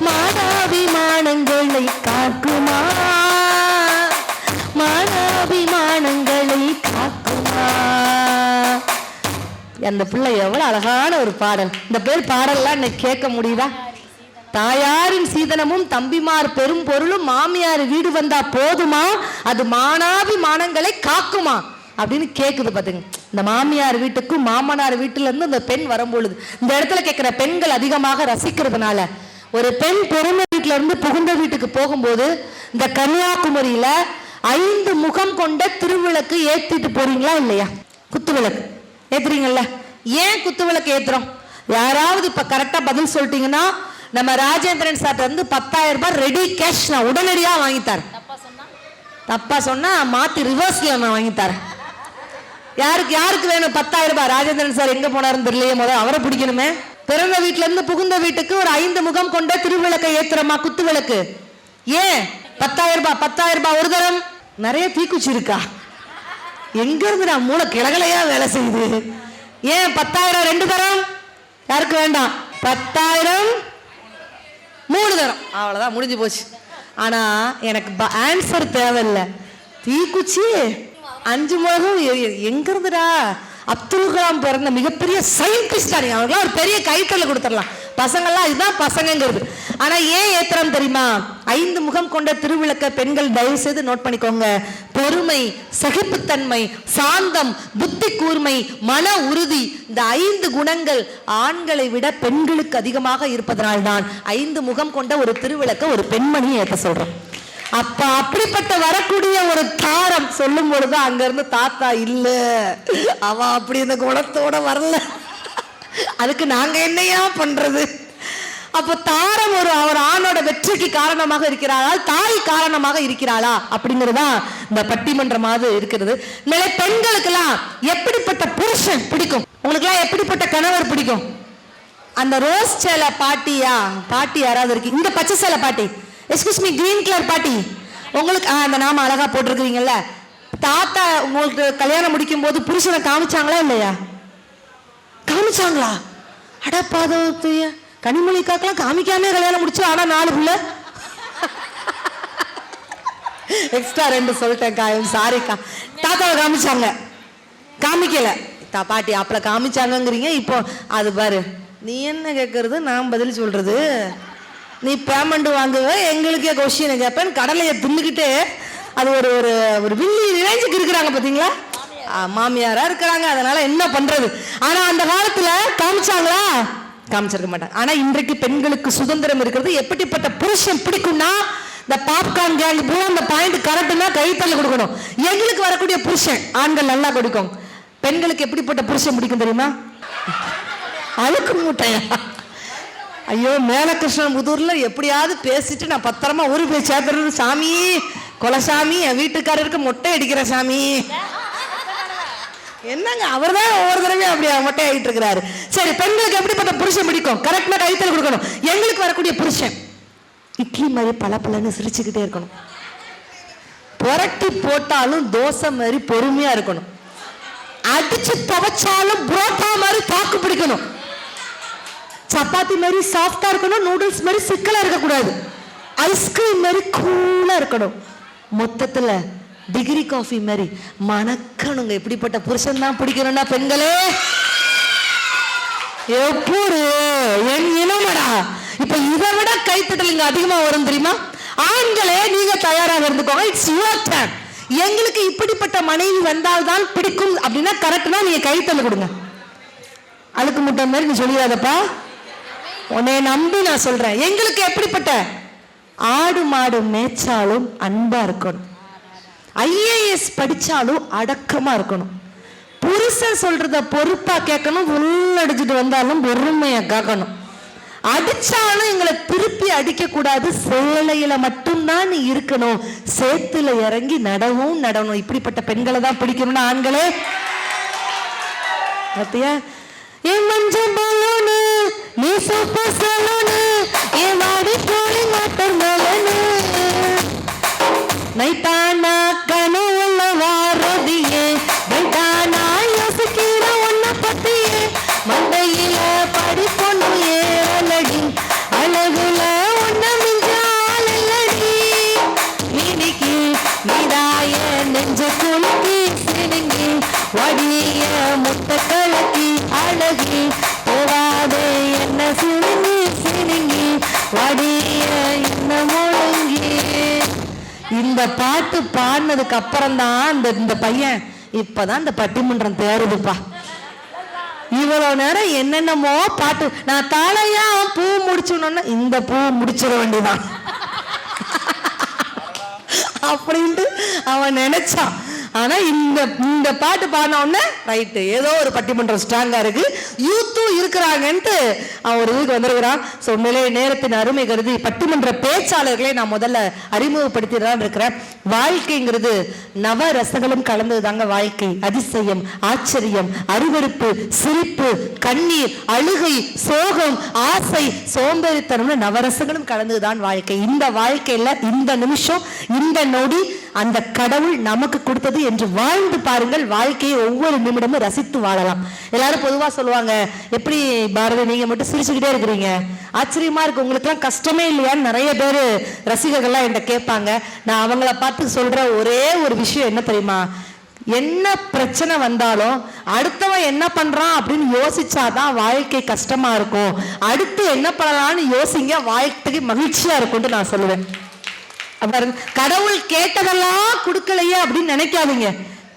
மானாபிமானங்களை காக்குமா, மானாபிமானங்களை காக்குமா. அந்த பிள்ளை எவ்வளவு அழகான ஒரு பாடல். இந்த பேர் பாடல்லாம் இன்னைக்கு கேட்க முடியுதா? தாயாரின் சீதனமும் தம்பிமார் பெரும் பொருளும் மாமியார் வீடு வந்தா போதுமா, அது மானாபிமானங்களை காக்குமா அப்படின்னு கேக்குது பாத்துங்க. இந்த மாமியார் வீட்டுக்கும் மாமனார் வீட்டுல இருந்து இந்த பெண் வரும்பொழுது இந்த இடத்துல கேட்கிற பெண்கள் அதிகமாக ரசிக்கிறதுனால, ஒரு பெண் பெருமை வீட்டுல இருந்து புகுந்த வீட்டுக்கு போகும்போது இந்த கன்னியாகுமரியில 5 முகம் கொண்ட திருவிளக்கு ஏத்திட்டு போறீங்களா இல்லையா? குத்துவிளக்கு ஏத்துறீங்கல்ல? ஏன் குத்துவிளக்கு ஏத்துறோம்? யாராவது இப்ப கரெக்டா பதில் சொல்லிட்டீங்கன்னா நம்ம ராஜேந்திரன் சார் வந்து 10,000 ரூபாய் ரெடி கேஷ் நான் உடனடியா வாங்கித்தார். தப்பா சொன்னா மாத்தி ரிவர்ஸ்ல நான் வாங்கித்தார். யாருக்கு வேணும் 10,000 ரூபாய்? ராஜேந்திரன் சார் எங்க போனாருன்னு தெரியலையே, முதல்ல அவரை பிடிக்கணுமே. பிறந்த வீட்டுல இருந்து புகுந்த வீட்டுக்கு ஒரு 5 முகம் கொண்ட திருவிளக்கை ஏத்துறமா குத்து விளக்கு. ஏன் 10,000 ரூபாய்? 10,000 ரூபாய் ஒரு தரம். நிறைய தீக்குச்சி இருக்கா? எங்க இருந்து நான் மூளை கிளகலையா வேலை செய்யுது? ஏன் 10,000 2 தரம்? யாருக்கு வேண்டாம்? 10,000 3 தரம், அவ்வளவுதான், முடிஞ்சு போச்சு. ஆனா எனக்கு ஆன்சர் தேவையில்லை. தீக்குச்சி 5 முகம் எங்க இருந்துடா? அப்துல் கலாம் பிறந்த மிகப்பெரிய சயின்டிஸ்டா, நீங்க அவங்களாம் ஒரு பெரிய கைத்தல கொடுத்துடலாம். பசங்கள்லாம் இதுதான் பசங்கிறது. ஆனா ஏன் ஏத்துறோம் தெரியுமா? 5 முகம் கொண்ட திருவிளக்க பெண்கள் தயவு செய்து நோட் பண்ணிக்கோங்க. பொறுமை, சகிப்புத்தன்மை, சாந்தம், புத்தி கூர்மை, மன உறுதி, இந்த 5 குணங்கள் ஆண்களை விட பெண்களுக்கு அதிகமாக இருப்பதனால்தான் 5 முகம் கொண்ட ஒரு திருவிளக்க ஒரு பெண்மணியை ஏற்ற சொல்றோம். அப்ப அப்படிப்பட்ட வரக்கூடிய ஒரு தாரம் சொல்லும் பொழுது அங்க இருந்து தாத்தா இல்ல, அவ அப்படி இந்த குணத்தோட வரல, அதுக்கு நாங்க என்னையா பண்றது? அப்ப தாரம் ஒரு ஆணோட வெற்றிக்கு காரணமாக இருக்கிறாளா, தாய் காரணமாக இருக்கிறாளா அப்படிங்கறதா இந்த பட்டிமன்றமாக இருக்கிறது. நிலை பெண்களுக்கு எல்லாம் எப்படிப்பட்ட புருஷன் பிடிக்கும்? உங்களுக்கு எல்லாம் எப்படிப்பட்ட கணவர் பிடிக்கும்? அந்த ரோஸ் சேலை பாட்டியா? பாட்டி யாராவது இருக்கு? இந்த பச்சை சேலை பாட்டி, எக்ஸ்கியூஸ் மீ, கிரீன் கலர் பாட்டி, உங்களுக்கு அந்த நாம அழகா போட்டிருக்கிறீங்கல்ல, தாத்தா உங்களுக்கு கல்யாணம் முடிக்கும் போது புருஷனை காமிச்சாங்களா இல்லையா? காமிச்சாங்களா? அடப்பாதத்தைய கனிமொழிக்காக்கெல்லாம் காமிக்காம கல்யாணம் முடிச்சு, ஆனா 4 புள்ள எக்ஸ்ட்ரா 2 சொல்லிட்டேன்க்கா, சாரிக்கா. தாத்தாவை காமிச்சாங்க, காமிக்கல பாட்டி அப்பல காமிச்சாங்கிறீங்க. இப்போ அது பாரு, நீ என்ன கேட்கறது, நான் பதில் சொல்றது. நீ பேமெண்ட் வாங்குவ, எங்களுக்கே கொஸ்டின் கேட்பேன், கடலையை தின்னுக்கிட்டு அது ஒரு ஒரு ஒரு வில்லி ரேஞ்சுக்கு இருக்கிறாங்க பாத்தீங்களா? மாமியாரா இருக்கிறாங்க, அதனால என்ன பண்றது? ஆனா அந்த காலத்துல காமிச்சாங்களா? காமிச்சிருக்க மாட்டாங்க. ஆனா இன்றைக்கு பெண்களுக்கு சுதந்திரம் இருக்கிறது. எப்படிப்பட்ட புருஷன் பிடிக்கும்னா, இந்த பாப்கார்ன் கேங் பூரா அந்த பாயிண்ட் கரெக்ட்னா கைத்தள்ள கொடுக்கணும். எங்களுக்கு வரக்கூடிய புருஷன் ஆண்கள் நல்லா கொடுக்கும். பெண்களுக்கு எப்படிப்பட்ட புருஷன் பிடிக்கும் தெரியுமா? அழுக்கு மூட்டையா? ஐயோ மேலகிருஷ்ணன் புதூர்ல எப்படியாவது பேசிட்டு நான் பத்திரமா ஊருக்கு போய் சேர்த்துறது சாமி. கொலசாமி, என் வீட்டுக்காரருக்கு மொட்டை அடிக்கிற சாமி. என்னங்க அவர் தான் ஒவ்வொரு தடவையும் அப்படி மொட்டை ஆகிட்டு இருக்கிறாரு. சரி, பெண்களுக்கு எப்படிப்பட்ட புருஷன் பிடிக்கும்? கரெக்டா கைத்தல் கொடுக்கணும். எங்களுக்கு வரக்கூடிய புருஷன் இட்லி மாதிரி பளபளன்னு சிரிச்சுக்கிட்டே இருக்கணும். புரட்டி போட்டாலும் தோசை மாதிரி பொறுமையா இருக்கணும். அடிச்சு துவைச்சாலும் புரோட்டா மாதிரி தாக்கு பிடிக்கணும். சப்பாத்தி மாதிரி சாஃப்டா இருக்கணும். நூடுல்ஸ் மாதிரி சிக்கலா இருக்கக்கூடாது. ஐஸ்கிரீம் மாதிரி கூலா இருக்கணும். மொத்தத்துல டிகிரி காஃபி மாதிரி மணக்கணுங்க. எப்படிப்பட்ட புருஷன் தான் பிடிக்கணும்னா பெண்களே எப்படி என் இனமடா. இப்ப இதை விட கைத்தட்டல் இங்க அதிகமா வரும் தெரியுமா? ஆண்களே நீங்க தயாராக இருந்துக்கோங்க. It's your turn. எங்களுக்கு இப்படிப்பட்ட மனைவி வந்தால்தான் பிடிக்கும் அப்படின்னா கரெக்ட்னா நீங்க கைத்தல் கொடுங்க. அழுக்கு முட்டை மாதிரி நீ சொல்லிடாதப்பா, உன்னை நம்பி நான் சொல்றேன். எங்களுக்கு எப்படிப்பட்ட ஆடு மாடு மேய்ச்சாலும் அன்பா இருக்கணும். ஐஏஎஸ் படிச்சாலும் அடக்கமா இருக்கணும். புருஷன் சொல்றத பொறுப்பா கேட்கணும். உள்ளடிச்சுட்டு வந்தாலும் பொறுமையா கேட்கணும். அடிச்சாலும் எங்களை திருப்பி அடிக்க கூடாது. சேலையில மட்டும்தான் நீ இருக்கணும். சேத்துல இறங்கி நடணும். இப்படிப்பட்ட பெண்களை தான் பிடிக்கணும்னு ஆண்களே பாத்தியா? என் மஞ்சள் பலூனு நீ சூப்பர் சலூனு என் வாடி கோழி மாட்டர் மலனு நைட்டானா கனவுள்ள வாரதியே நைட்டானா யோசிக்கிற உன்னை பத்தியே மண்டையில படி பொண்ணு ஏறலடி அழகுல உன்னை மிஞ்சாலடி நீடிக்கு நீடாய நெஞ்ச குலுக்கி சினுங்கி வடிய முத்த கலக்கி அழகி போவாதே என்ன சினுங்கி வடிய என்ன முழுங்கி. இந்த பாட்டு பாடினதுக்கு அப்புறம் தான் இந்த பையன் இப்பதான் இந்த பட்டிமன்றம் தேடுதுப்பா. இவ்வளவு நேரம் என்னென்னமோ பாட்டு, நான் தலையா பூ முடிச்சுடணும்னா இந்த பூ முடிச்சிட வேண்டியதான் அப்படின்ட்டு அவன் நினைச்சான். ஆனா இந்த பாட்டு பாடின உடனே ரைட்டு ஏதோ ஒரு பட்டிமன்றம் ஸ்ட்ராங்கா இருக்கு, யூத்தும் இருக்கிறாங்கன்ட்டு அவன் ஒரு இதுக்கு வந்திருக்கிறான். ஸோ உண்மையிலே நேரத்தின் அருமை கருதி பட்டிமன்ற பேச்சாளர்களை நான் முதல்ல அறிமுகப்படுத்திதான் இருக்கிறேன். வாழ்க்கைங்கிறது நவ ரசங்களும் கலந்தது தாங்க வாழ்க்கை. அதிசயம், ஆச்சரியம், அருவருப்பு, சிரிப்பு, கண்ணீர், அழுகை, சோகம், ஆசை, சோம்பேறித்தனம்னு நவரசங்களும் கலந்ததுதான் வாழ்க்கை. இந்த வாழ்க்கையில இந்த நிமிஷம் இந்த நொடி அந்த கடவுள் நமக்கு கொடுத்தது என்று வாழ்ந்து பாருங்கள். வாழ்க்கையை ஒவ்வொரு நிமிடமும் ரசித்து வாழலாம். எல்லாரும் பொதுவா சொல்லுவாங்க, எப்படி பாரதி நீங்க மட்டும் சிரிச்சுக்கிட்டே இருக்கிறீங்க, ஆச்சரியமா இருக்கு, உங்களுக்கு எல்லாம் கஷ்டமே இல்லையான்னு நிறைய பேர் ரசிகர்கள்லாம் என்கிட்ட கேட்பாங்க. நான் அவங்கள பார்த்து சொல்ற ஒரே ஒரு விஷயம் என்ன தெரியுமா? என்ன பிரச்சனை வந்தாலும் அடுத்தவன் என்ன பண்றான் அப்படின்னு யோசிச்சாதான் வாழ்க்கை கஷ்டமா இருக்கும். அடுத்து என்ன பண்ணலாம்னு யோசிங்க, வாழ்க்கைக்கு மகிழ்ச்சியா இருக்கும்னு நான் சொல்லுவேன். கடவுள் கேட்டதெல்லாம் கொடுக்கலையே அப்படின்னு நினைக்காதீங்க.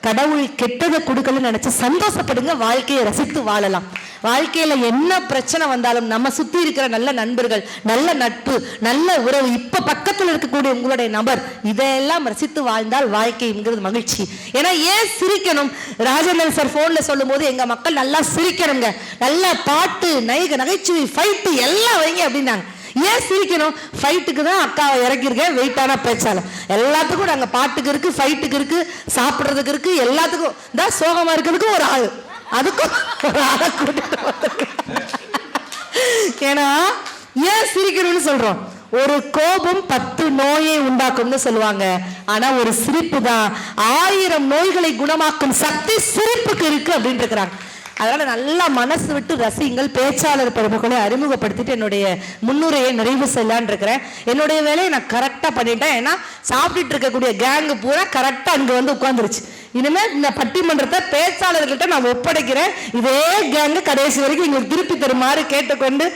கடவுள் கெட்டதை கொடுக்கலன்னு நினைச்சு சந்தோஷப்படுங்க. வாழ்க்கையை ரசித்து வாழலாம். வாழ்க்கையில என்ன பிரச்சனை வந்தாலும் நம்ம சுத்தி இருக்கிற நல்ல நண்பர்கள், நல்ல நட்பு, நல்ல உறவு, இப்ப பக்கத்துல இருக்கக்கூடிய உங்களுடைய நபர், இதெல்லாம் ரசித்து வாழ்ந்தால் வாழ்க்கைங்கிறது மகிழ்ச்சி. ஏன்னா ஏன் சிரிக்கணும்? ராஜேந்திரன் சார் போன்ல சொல்லும் போது எங்க மக்கள் நல்லா சிரிக்கணுங்க, நல்ல பாட்டு, நகைச்சுவை, ஃபைட்டு எல்லாம் வைங்க அப்படின்னாங்க. ஏன் சிரிக்கணும்? ஃபைட்டுக்கு தான் அக்காவை இறக்கிருக்கேன், வெயிட்டான பேச்சாளர். எல்லாத்துக்கும் நாங்கள் பாட்டுக்கு இருக்கு, ஃபைட்டுக்கு இருக்கு, சாப்பிட்றதுக்கு இருக்கு, எல்லாத்துக்கும் தான். சோகமா இருக்கிறதுக்கும் ஒரு ஆள், அதுக்கும் ஒரு ஆளை கூட்டிட்டு வந்திருக்கேன். ஏன்னா ஏன் சிரிக்கணும்னு சொல்றோம்? ஒரு கோபம் 10 நோயை உண்டாக்கும்னு சொல்லுவாங்க. ஆனா ஒரு சிரிப்பு தான் 1000 நோய்களை குணமாக்கும் சக்தி சிரிப்புக்கு இருக்கு அப்படின்னு இருக்கிறாங்க. அதனால நல்லா மனசு விட்டு ரசிங்கள். பேச்சாளர் பிரமுகளை அறிமுகப்படுத்திட்டு என்னுடைய முன்னுரையை நிறைவு செய்யலான்னு இருக்கிறேன். என்னுடைய வேலையை நான் கரெக்டா பண்ணிட்டேன். ஏன்னா சாப்பிட்டுட்டு இருக்கக்கூடிய கேங்கு பூரா கரெக்டா அங்க வந்து உட்கார்ந்துருச்சு. இனிமேல் இந்த பட்டிமன்றத்தை பேச்சாளர்கிட்ட நான் ஒப்படைக்கிறேன். இதே கேங்கு கடைசி வரைக்கும் எங்களுக்கு திருப்பி தருமாறு கேட்டுக்கொண்டு,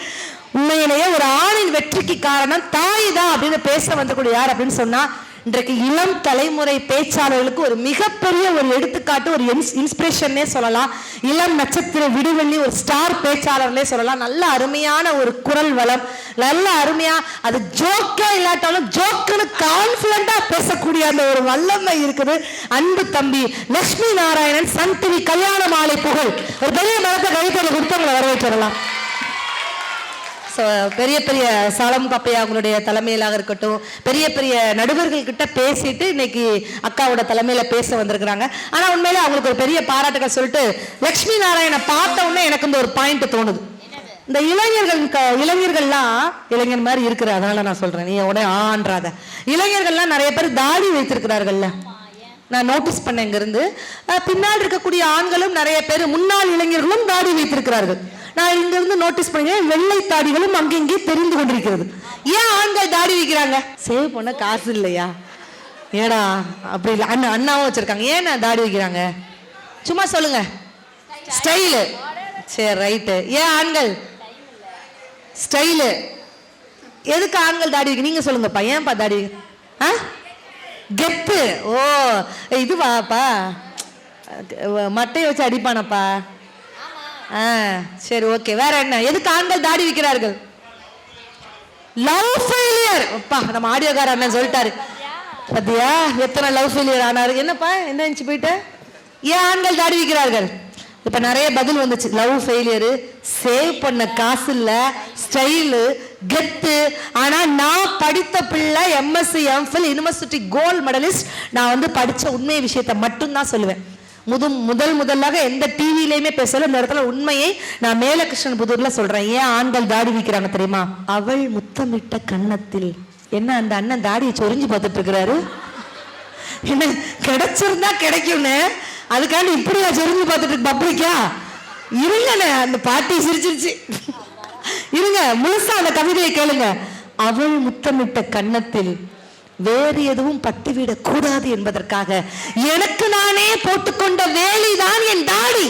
உண்மையிலேயே ஒரு ஆணின் வெற்றிக்கு காரணம் தாய் தான் அப்படின்னு பேச வந்தக்கூடிய யார் அப்படின்னு சொன்னா, இன்றைக்கு இளம் தலைமுறை பேச்சாளர்களுக்கு ஒரு மிகப்பெரிய ஒரு எடுத்துக்காட்டு, ஒரு இன்ஸ்பிரேஷன்னே சொல்லலாம். இளம் நட்சத்திர விடுவெள்ளி ஒரு ஸ்டார் பேச்சாளர்னே சொல்லலாம். நல்ல அருமையான ஒரு குரல் வளம், நல்ல அருமையா, அது ஜோக்கா இல்லாட்டாலும் ஜோக்குன்னு கான்பிடண்டா பேசக்கூடிய அந்த ஒரு வல்லமை இருக்குது. அன்பு தம்பி லட்சுமி நாராயணன், சன் டிவி கல்யாண மாலை புகழ். ஒரு பெரிய மரத்தை கழிப்பதை கொடுத்து உங்களை வரவேற்றலாம். ஸோ பெரிய பெரிய சாலம் பாப்பையா அவங்களுடைய தலைமையிலாக இருக்கட்டும், பெரிய பெரிய நடுவர்கள் கிட்ட பேசிட்டு இன்னைக்கு அக்காவோட தலைமையில பேச வந்திருக்கிறாங்க. ஆனா உண்மையிலே அவங்களுக்கு ஒரு பெரிய பாராட்டுகள் சொல்லிட்டு லட்சுமி நாராயண பார்த்த உடனே எனக்கு இந்த ஒரு பாயிண்ட் தோணுது. இந்த இளைஞர்கள்லாம் இளைஞர் மாதிரி இருக்கிற, அதனால நான் சொல்றேன், நீ உடனே ஆன்றாத. இளைஞர்கள்லாம் நிறைய பேர் தாடி வைத்திருக்கிறார்கள்ல, நான் நோட்டீஸ் பண்ண. இங்க இருந்து பின்னாடி இருக்கக்கூடிய ஆண்களும் நிறைய பேர், முன்னாள் இளைஞர்களும் தாடி வைத்திருக்கிறார்கள். நான் இங்க இருந்து நோட்டீஸ் பண்ணேன், வெள்ளை தாடிகளும் அங்கங்கே தெரிந்து கொண்டிருக்கிறது. ஏன் ஆண்கள் தாடி வைக்கிறாங்க? சேவ் பண்ண காசு இல்லையா? ஏடா அப்படி இல்லை, அண்ணாவும் வச்சிருக்காங்க. ஏன் தாடி வைக்கிறாங்க? சும்மா சொல்லுங்க. ஸ்டைலு. சரி, ரைட்டு. ஏன் ஆண்கள் ஸ்டைலு? எதுக்கு ஆண்கள் தாடி வைக்க? நீங்க சொல்லுங்கப்பா, ஏன்பா தாடி? கெத்து. ஓ, இது வாப்பா, மட்டையை வச்சு அடிப்பானப்பா. சரி, ஓகே. வேற என்ன? எதுக்கு ஆண்கள் தாடி வைக்கிறார்கள்? Love failure. அப்பா, நம்ம ஆடியோக்கார அண்ணன் சொல்லிட்டாரு பத்தியா, எத்தனை லவ் ஃபெயிலியர் ஆனாரு. என்னப்பா, என்ன நினைச்சு போயிட்டு? ஏன் ஆண்கள் தாடி வைக்கிறார்கள்? இப்ப நிறைய பதில் வந்துச்சு. லவ் ஃபெயிலியரு, சேவ் பண்ண காசு இல்ல, ஸ்டைலு, கெத்து. ஆனா நான் படித்த பிள்ளை MSc MPhil university gold medallist. நான் வந்து படிச்ச உண்மை விஷயத்தை மட்டும்தான் சொல்லுவேன். முதலாக எந்த டிவிலையுமே பேசல. இந்த இடத்துல உண்மையை நான் மேலகிருஷ்ணன் புதூர்ல சொல்றேன். ஏன் ஆண்கள் தாடி வைக்கிறாங்க தெரியுமா? அவள் முத்தமிட்ட கன்னத்தில். என்ன அந்த அண்ணன் தாடியை சொரிஞ்சு பார்த்துட்டு இருக்கிறாரு? என்ன கிடைச்சிருந்தா கிடைக்கும்னு அதுக்காண்டி இப்படியா சொரிஞ்சு பார்த்துட்டு பப்ளிக்கா? இருங்க, அந்த பாட்டி சிரிச்சிருச்சு. இருங்க, முழுசா அந்த கவிதையை கேளுங்க. அவள் முத்தமிட்ட கன்னத்தில் வேறு எதுவும் பட்டுவிடக் கூடாது என்பதற்காக எனக்கு நானே போட்டுக்கொண்ட வேலிதான் என் தாடி.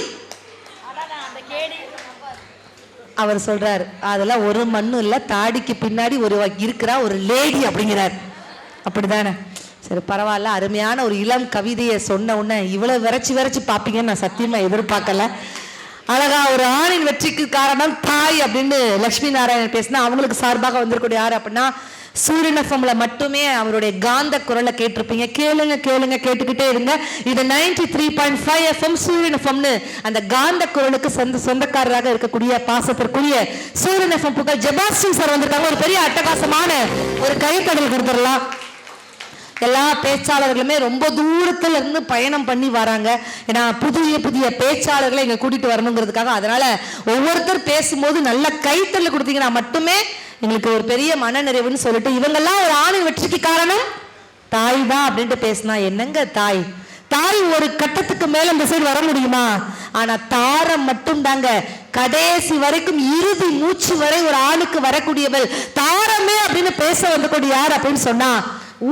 அவர் சொல்றாரு, அதெல்லாம் ஒரு மண்ணும் இல்ல, தாடிக்கு பின்னாடி ஒரு இருக்கிறா ஒரு லேடி அப்படிங்கிறார். அப்படிதானே? சரி, பரவாயில்ல. அருமையான ஒரு இளம் கவிதையை சொன்ன உடனே இவ்வளவு விரைச்சு பாப்பீங்கன்னு நான் சத்தியமா எதிர்பார்க்கல. அழகா ஒரு ஆணின் வெற்றிக்கு காரணம் தாய் அப்படின்னு லட்சுமி நாராயணன் பேசினா, அவங்களுக்கு சார்பாக வந்திருக்கூடிய யாரு அப்படின்னா சூரியன் எஃப்எம்ல மட்டுமே அவருடைய காந்த குரலை கேட்டிருப்பீங்க. கேளுங்க கேட்டுக்கிட்டே இருங்க. இது 93.5 FM சூரியன் எஃப்எம்னு அந்த காந்த குரலுக்கு சொந்தக்காரராக இருக்கக்கூடிய பாசத்திற்குரிய சூரியன் எஃப்எம் புகழ் ஜெபாஸ்டின் சார் வந்திருக்காங்க. ஒரு பெரிய அட்டகாசமான ஒரு கைத்தடல் கொடுத்துடலாம். எல்லா பேச்சாளர்களுமே ரொம்ப தூரத்துல இருந்து பயணம் பண்ணி வராங்க. ஏன்னா புதிய பேச்சாளர்களை இங்க கூட்டிட்டு வரணுங்கிறதுக்காக. அதனால ஒவ்வொருத்தர் பேசும்போது நல்ல கைத்தடல் கொடுத்தீங்கன்னா மட்டுமே எங்களுக்கு ஒரு பெரிய மன நிறைவுன்னு சொல்லிட்டு, இவங்கெல்லாம் ஒரு ஆணின் வெற்றிக்கு காரணம் தாய் தான் அப்படின்ட்டு பேசினா என்னங்க தாய்? தாய் ஒரு கட்டத்துக்கு மேல இந்த சைடு வர முடியுமா? ஆனா தாரம் மட்டும் தாங்க கடைசி வரைக்கும், இறுதி மூச்சு வரை ஒரு ஆணுக்கு வரக்கூடியவள் தாரமே அப்படின்னு பேச வந்தக்கூடிய யார் அப்படின்னு சொன்னா,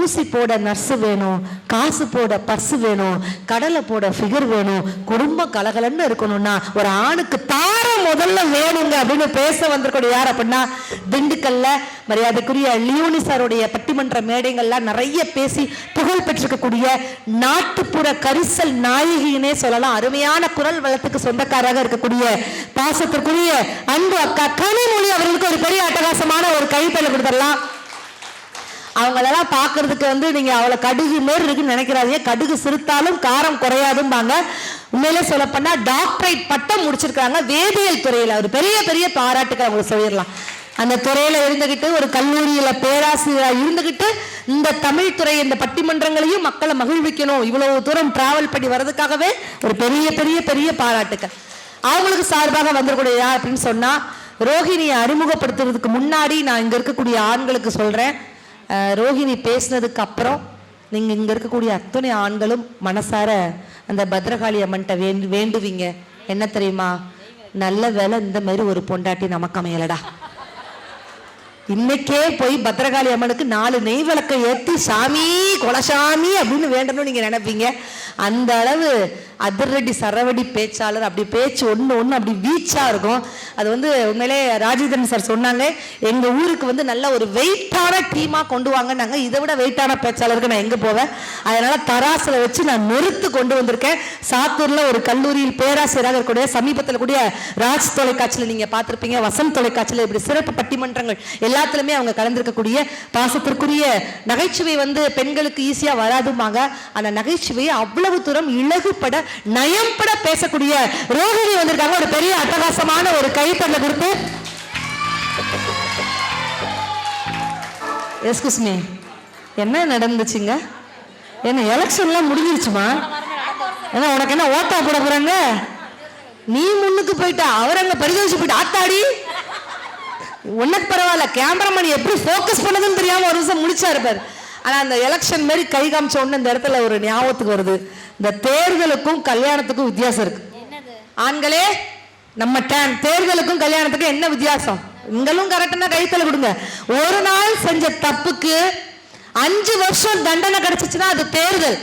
ஊசி போட நர்ஸ் வேணும், காசு போட பர்ஸ் வேணும், கடலை போட ஃபிகர் வேணும், குடும்பம் கலகலன்னு இருக்கணும்னா ஒரு ஆணுக்கு தாரம் முதல்ல வேணுங்க அப்படின்னு பேச வந்திருக்கக்கூடிய யார் அப்படின்னா, திண்டுக்கல்ல மரியாதைக்குரிய லியோனி சாருடைய பட்டிமன்ற மேடைகள்லாம் நிறைய பேசி புகழ் பெற்றிருக்கக்கூடிய நாட்டுப்புற கரிசல் நாயகினே சொல்லலாம். அருமையான குரல் வளத்துக்கு சொந்தக்காராக இருக்கக்கூடிய பாசத்திற்குரிய அன்பு அக்கா கனிமொழி அவர்களுக்கு ஒரு பெரிய அட்டகாசமான ஒரு கைத்தலை கொடுத்துடலாம். அவங்களெல்லாம் பார்க்கறதுக்கு வந்து நீங்க அவளை கடுகு மாரி இருக்குன்னு நினைக்கிறாதீங்க. கடுகு சிறுத்தாலும் காரம் குறையாதும்பாங்க. உண்மையிலே சொல்லப்போனா டாக்டரேட் பட்டம் முடிச்சிருக்காங்க வேதியியல் துறையில. ஒரு பெரிய பாராட்டுக்கு அவங்களுக்கு சொல்லிடலாம். அந்த துறையில இருந்துகிட்டு ஒரு கல்லூரியில பேராசிரியராக இருந்துகிட்டு இந்த தமிழ் துறை இந்த பட்டிமன்றங்களையும் மக்களை மகிழ்விக்கணும், இவ்வளவு தூரம் டிராவல் பண்ணி வர்றதுக்காகவே ஒரு பெரிய பாராட்டுக்கள். அவங்களுக்கு சார்பாக வந்திருக்கூடிய யார் அப்படின்னு சொன்னா, ரோஹிணியை அறிமுகப்படுத்துறதுக்கு முன்னாடி நான் இங்க இருக்கக்கூடிய ஆண்களுக்கு சொல்றேன், ரோஹிணி பேசினதுக்கு அப்புறம் நீங்க இங்க இருக்கக்கூடிய அத்தனை ஆண்களும் மனசார அந்த பத்ரகாளி அம்மன்ட்ட வேண்டுவீங்க. என்ன தெரியுமா? நல்ல வேலை இந்த மாதிரி ஒரு பொண்டாட்டி நமக்கு அமையலடா. இன்னைக்கே போய் பத்ரகாளி அம்மனுக்கு 4 நெய் விளக்க ஏற்றி சாமி கொலசாமி அப்படின்னு வேண்டணும் நீங்க நினைப்பீங்க. அந்த அளவு அதிரடி சரவடி பேச்சாளர். அப்படி பேச்சு ஒன்று அப்படி வீச்சா இருக்கும். அது வந்து உண்மையிலே ராஜேந்திரன் சார் சொன்னாங்க, எங்க ஊருக்கு வந்து நல்ல ஒரு வெயிட்டான டீமா கொண்டு வாங்கினாங்க. இதை விட வெயிட்டான பேச்சாளருக்கு நான் எங்க போவேன்? அதனால தராசுல வச்சு நான் நிறுத்து கொண்டு வந்திருக்கேன். சாத்தூர்ல ஒரு கல்லூரியில் பேராசிரியராக இருக்கக்கூடிய சமீபத்தில் கூடிய ராஜ் தொலைக்காட்சியில் நீங்க பார்த்திருப்பீங்க, வசந்த் தொலைக்காட்சியில் இப்படி சிறப்பு பட்டிமன்றங்கள் எல்லாத்துலயுமே அவங்க கலந்திருக்கக்கூடிய பாசத்திற்குரிய நகைச்சுவை வந்து பெண்களுக்கு ஈஸியா வராதுமாங்க. அந்த நகைச்சுவையை அவ்வளவு தூரம் இலகுப்பட நயம்பட பேசக்கூடிய ரோஹிணி வந்திருக்காங்க. ஒரு பெரிய அட்டகாசமான ஒரு கைத்தட்டல கொடுத்து எஸ்குஸ் மீ, என்ன நடந்துச்சுங்க? என்ன எலெக்ஷன்லாம் முடிஞ்சிருச்சுமா? ஏன்னா உனக்கு என்ன ஓட்டா போட போறாங்க? நீ முன்னுக்கு போயிட்டா, அவர் அங்க பரிதோஷி போயிட்டா. ஆத்தாடி, உனக்கு பரவாயில்ல, கேமராமேன் எப்படி ஃபோக்கஸ் பண்ணதுன்னு தெரியாம ஒரு நிமிஷம் முடிச்சா இருப்பார். ஆனா அந்த எலெக்ஷன் மாதிரி கை காமிச்ச உடனே இந்த இடத்துல ஒரு ஞாபகத்துக்கு வருது, இந்த தேர்தலுக்கும் கல்யாணத்துக்கும் வித்தியாசம் இருக்கு. ஆண்களே, நம்ம தேர்தலுக்கும் கல்யாணத்துக்கும் என்ன வித்தியாசம்? நீங்களும் கரெக்டா கைத்தல கொடுங்க. ஒரு நாள் செஞ்ச தப்புக்கு 5 வருஷம் தண்டனை கிடைச்சிச்சுன்னா அது தேர்தல்.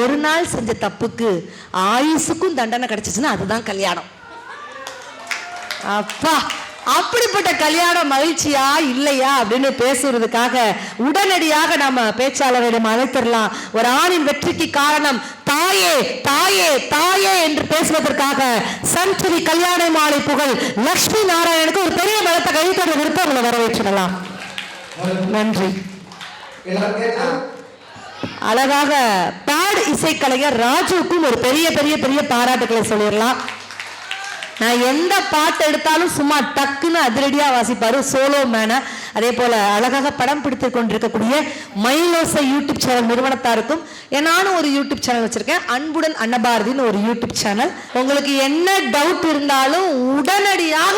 ஒரு நாள் செஞ்ச தப்புக்கு ஆயுசுக்கும் தண்டனை கிடைச்சிச்சுன்னா அதுதான் கல்யாணம். அப்பா, அப்படிப்பட்ட கல்யாணம் மகிழ்ச்சியா இல்லையா அப்படின்னு பேசுறதுக்காக உடனடியாக நம்ம பேச்சாளரிடம் அழைத்திடலாம். ஒரு ஆணின் வெற்றிக்கு காரணம் தாயே தாயே தாயே என்று பேசுவதற்காக செஞ்சுரி கல்யாண மாலை புகழ் லட்சுமி நாராயணனுக்கு ஒரு பெரிய பலத்தை கைத்தொட விருப்பம் உங்களை வரவேற்றிடலாம். நன்றி. அழகாக பாடு இசைக்கலைஞர் ராஜுவுக்கும் ஒரு பெரிய பெரிய பெரிய பாராட்டுகளை சொல்லிடலாம். நான் எந்த பாட்டு எடுத்தாலும் சும்மா டக்குன்னு அதிரடியா வாசிப்பாரு, சோலோ மேன. அதே போல அழகாக படம் பிடித்து கொண்டிருக்கக்கூடிய மயிலோசை யூடியூப் சேனல் நிறுவனத்தாருக்கும், நானும் ஒரு யூடியூப் சேனல் வச்சிருக்கேன், அன்புடன் அன்னபாரதின்னு ஒரு யூடியூப் சேனல். உங்களுக்கு என்ன டவுட் இருந்தாலும் உடனடியாக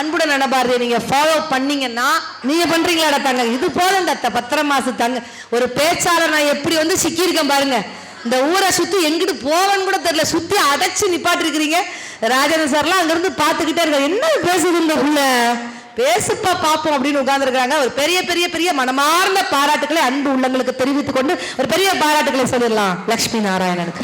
அன்புடன் அன்னபாரதியை நீங்க ஃபாலோ பண்ணீங்கன்னா, நீங்க பண்றீங்களா தாங்க, இது போதும் தத்த 10 மாசம் தாங்க. ஒரு பேச்சாளர் நான் எப்படி வந்து சிக்கியிருக்கேன் பாருங்க. இந்த ஊரை சுத்தி எங்கிட்டு போவன்னு கூட தெரியல, சுத்தி அடைச்சு நிப்பாட்டி இருக்கிறீங்க. ராஜேந்திர சார்லாம் அங்கிருந்து பார்த்துக்கிட்டே இருக்காரு, என்ன பேசுது இந்த புள்ள, பேசுப்பா பார்ப்போம் அப்படின்னு உட்கார்ந்துருக்காங்க. ஒரு பெரிய பெரிய பெரிய மனமார்ந்த பாராட்டுக்களை அன்பு உள்ளங்களுக்கு தெரிவித்துக் கொண்டு ஒரு பெரிய பாராட்டுக்களை சொல்லிடலாம் லட்சுமி நாராயணனுக்கு.